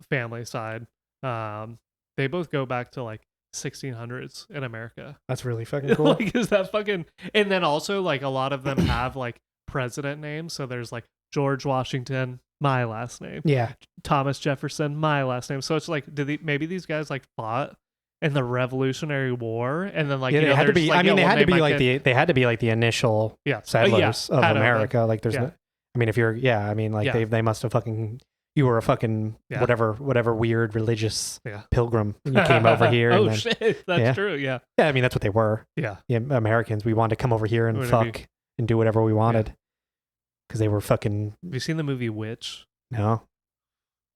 family side, they both go back to like 1600s in America. That's really fucking cool. Like, is that fucking... And then also like a lot of them have like president names, so there's like George Washington, my last name. Yeah. Thomas Jefferson, my last name. So it's like, maybe these guys like fought in the Revolutionary War, and then like, they had to be. Like, I mean, they had to be like the initial settlers of America. Like, there's, I mean, if you're, I mean, like they must have fucking. You were a fucking whatever weird religious pilgrim when you came over here. Oh, and then, shit, that's true. Yeah. Yeah, I mean that's what they were. Yeah. Americans. We wanted to come over here and fuck and do whatever we wanted. Because they were fucking... Have you seen the movie Witch? No.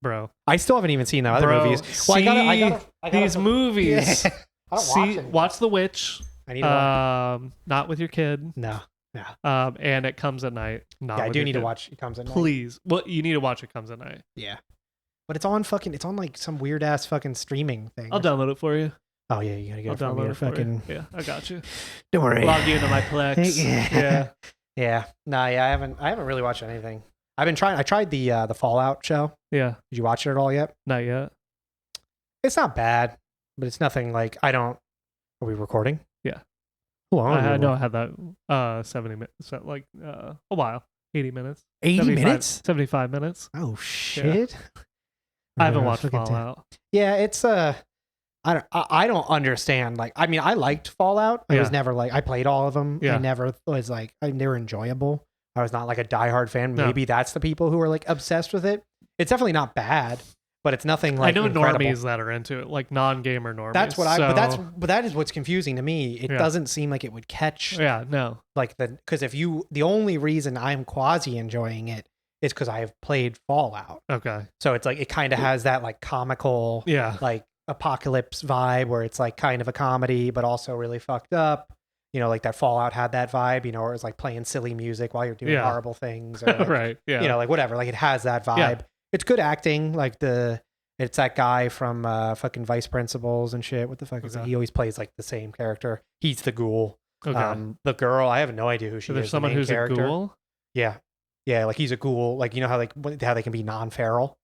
Bro. I still haven't even seen the other movies. Well, I gotta these movies. Yeah. I don't watch The Witch. I need to watch it. Not with your kid. No. And It Comes at Night. I do need to watch It Comes at Night. Please. Well, you need to watch It Comes at Night. Yeah. But it's on like some weird ass fucking streaming thing. I'll download it for you. Oh yeah, you gotta get it from your fucking... Yeah, I got you. Don't worry. Log you into my Plex. Yeah. No, I haven't really watched anything. I tried the Fallout show. Yeah. Did you watch it at all yet? Not yet. It's not bad, but it's nothing like Are we recording? Yeah. I know I had that 70 minutes, like a while, 80 minutes. 80 minutes? 75 minutes. Oh, shit. Yeah. I haven't watched Fallout. Yeah, it's I don't understand. Like, I mean, I liked Fallout. I was never like, I played all of them. I never was like, they were enjoyable. I was not like a diehard fan. Maybe that's the people who are like obsessed with it. It's definitely not bad, but it's nothing like I know incredible. Normies that are into it, like non-gamer normies. That's what but that is what's confusing to me. It doesn't seem like it would catch. Yeah, no. Like because the only reason I'm quasi enjoying it is because I've played Fallout. Okay. So it's like, it kind of has that like comical, like apocalypse vibe where it's like kind of a comedy, but also really fucked up. You know, like that Fallout had that vibe, you know, where it's like playing silly music while you're doing horrible things. Or like, right. Yeah. You know, like whatever. Like it has that vibe. Yeah. It's good acting. Like it's that guy from fucking Vice Principals and shit. What the fuck is that? He always plays like the same character. He's the ghoul. Okay. The girl, I have no idea who she is. There's someone who's character. a ghoul? Yeah. Yeah, like he's a ghoul. Like, you know how they can be non-feral?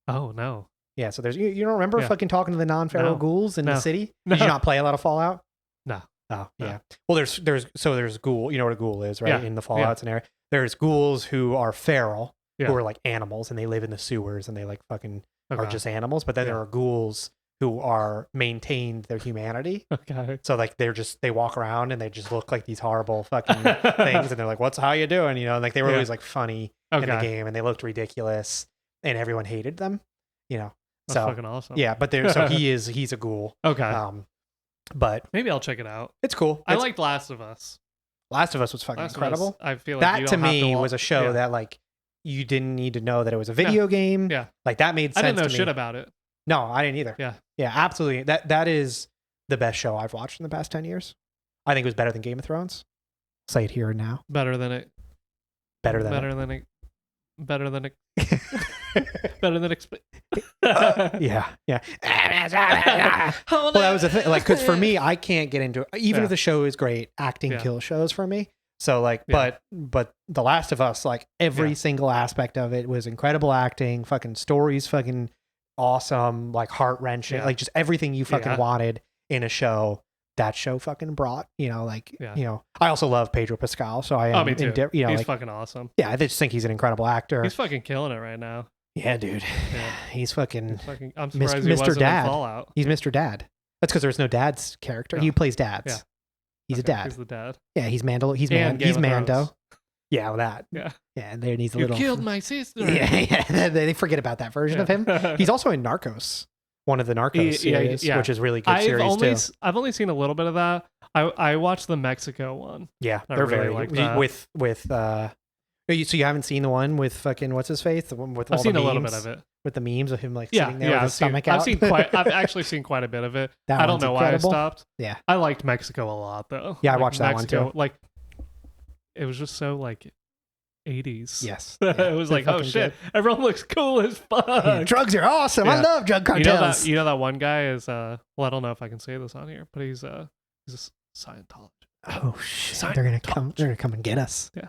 Oh, no. Yeah, so you don't remember fucking talking to the non-feral ghouls in the city? Did you not play a lot of Fallout? No. Oh, yeah. Well, there's ghoul. You know what a ghoul is, right? In the Fallout scenario. There's ghouls who are feral, who are like animals, and they live in the sewers, and they like fucking are just animals. But then there are ghouls who are maintained their humanity. Okay. So like they walk around and they just look like these horrible fucking things, and they're like, "How you doing?" You know, and like they were always like funny in the game, and they looked ridiculous, and everyone hated them. You know, that's fucking awesome. Yeah, but he's a ghoul. Okay. But maybe I'll check it out. It's cool. I liked Last of Us. Last of Us was fucking incredible. I feel like that to me was a show that like you didn't need to know that it was a video game. Yeah, like that made sense. I didn't know to me. shit about it. No, I didn't either. Yeah, yeah, absolutely. That is the best show I've watched in the past 10 years. I think it was better than Game of Thrones. Say it here and now. Better than it. Better than yeah. Well, that was the thing. Like, because for me, I can't get into it. Even if the show is great, acting kills shows for me. So like, but The Last of Us, like every single aspect of it was incredible acting. Fucking stories, fucking awesome. Like heart wrenching. Like just everything you fucking wanted in a show. That show fucking brought. You know, like you know. I also love Pedro Pascal, so I am. Me too. You know, he's like, fucking awesome. Yeah, I just think he's an incredible actor. He's fucking killing it right now. Yeah, dude. Yeah. He's fucking I'm surprised he Mr. wasn't Dad. in Fallout. He's Mr. Dad. That's because there's no dad's character. He plays dads. Yeah. He's a dad. He's the dad. Yeah, he's Mando. He's Mando. Yeah, well, that. Yeah. Yeah, and there needs a you little. You killed my sister. Yeah. They forget about that version of him. He's also in Narcos. One of the Narcos series, which is really good series too. I've only seen a little bit of that. I watched the Mexico one. Yeah, they're really very like that. with so you haven't seen the one with fucking what's his face? The one with I've seen a little bit of it. With the memes of him like sitting there with his stomach out. I've actually seen quite a bit of it. I don't know incredible. why I stopped. Yeah. I liked Mexico a lot though. Yeah, I watched that one too. Like it was just so like 80s. Yes. It was like, oh shit, everyone looks cool as fuck. Yeah, drugs are awesome. I love drug cartels. You know that one guy is well, I don't know if I can say this on here, but he's a Scientologist. Oh shit. They're gonna come and get us. Yeah.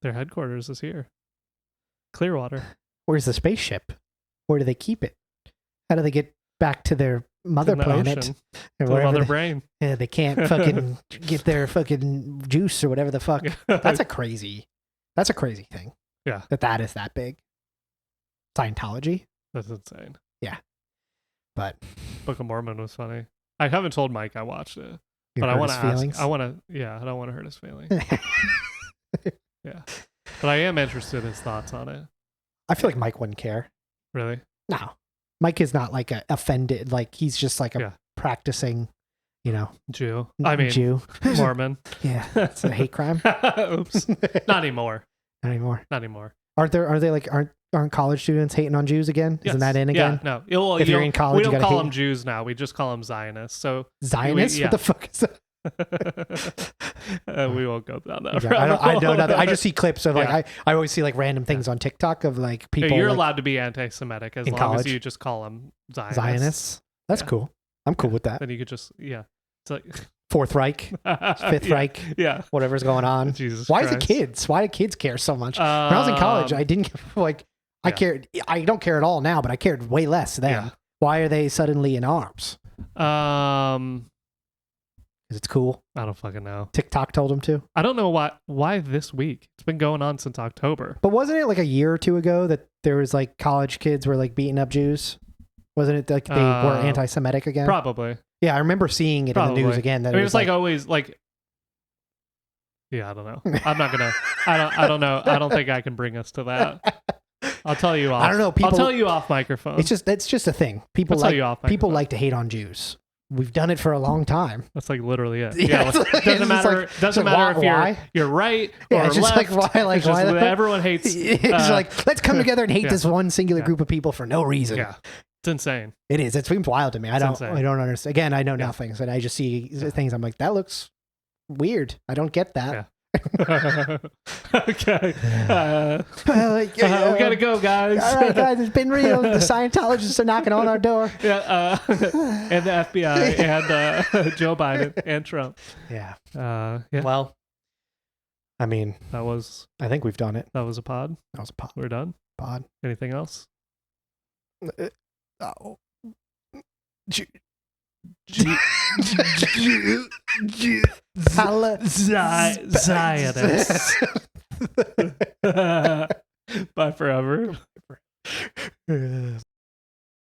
Their headquarters is here. Clearwater. Where's the spaceship? Where do they keep it? How do they get back to their mother planet? Or mother brain. Yeah, they can't fucking get their fucking juice or whatever the fuck. That's a crazy thing. Yeah. That is that big. Scientology. That's insane. Yeah. But Book of Mormon was funny. I haven't told Mike I watched it. But I want to ask. I don't want to hurt his feelings. Yeah. But I am interested in his thoughts on it. I feel like Mike wouldn't care. Really? No. Mike is not like offended. Like he's just like a practicing, you know, Jew. Mormon. Yeah. It's a hate crime. Oops. Not anymore. Not anymore. Aren't college students hating on Jews again? Yes. Isn't that in again? Yeah, no. Well, if you're in college, we don't call them Jews now. We just call them Zionists. So Zionists? What the fuck is that? We won't go down that. Okay. I don't know. I just see clips of like I always see like random things on TikTok of like people. You're like, allowed to be anti-Semitic as long as you just call them Zionists. That's cool. I'm cool with that. Then you could just It's like Fourth Reich, Fifth Reich, whatever's going on. Jesus Why Christ. is it kids? Why do kids care so much? When I was in college, I didn't like. I cared. I don't care at all now, but I cared way less then. Yeah. Why are they suddenly in arms? Because it's cool. I don't fucking know. TikTok told him to. I don't know why this week. It's been going on since October. But wasn't it like a year or two ago that there was like college kids were like beating up Jews? Wasn't it like they were anti-Semitic again? Probably. Yeah, I remember seeing it in the news again. That I mean, it's like always like. Yeah, I don't know. I'm not gonna. I don't know. I don't think I can bring us to that. I'll tell you off. I don't know. People, I'll tell you off microphone. It's just a thing. People like to hate on Jews. We've done it for a long time. That's like literally it. Yeah, doesn't matter. Doesn't matter if you're right or it's just left. Like why? Like why? Everyone hates. It's like let's come together and hate this one singular group of people for no reason. Yeah, it's insane. It is. It seems wild to me. I don't understand. Again, I know nothing, so I just see things. I'm like, that looks weird. I don't get that. Yeah. Okay. We gotta go, guys. All right, guys. It's been real. The Scientologists are knocking on our door. Yeah. And the FBI and Joe Biden and Trump. Yeah. Yeah. Well, I mean, I think we've done it. That was a pod. That was a pod. We're done. Pod. Anything else? Zionists.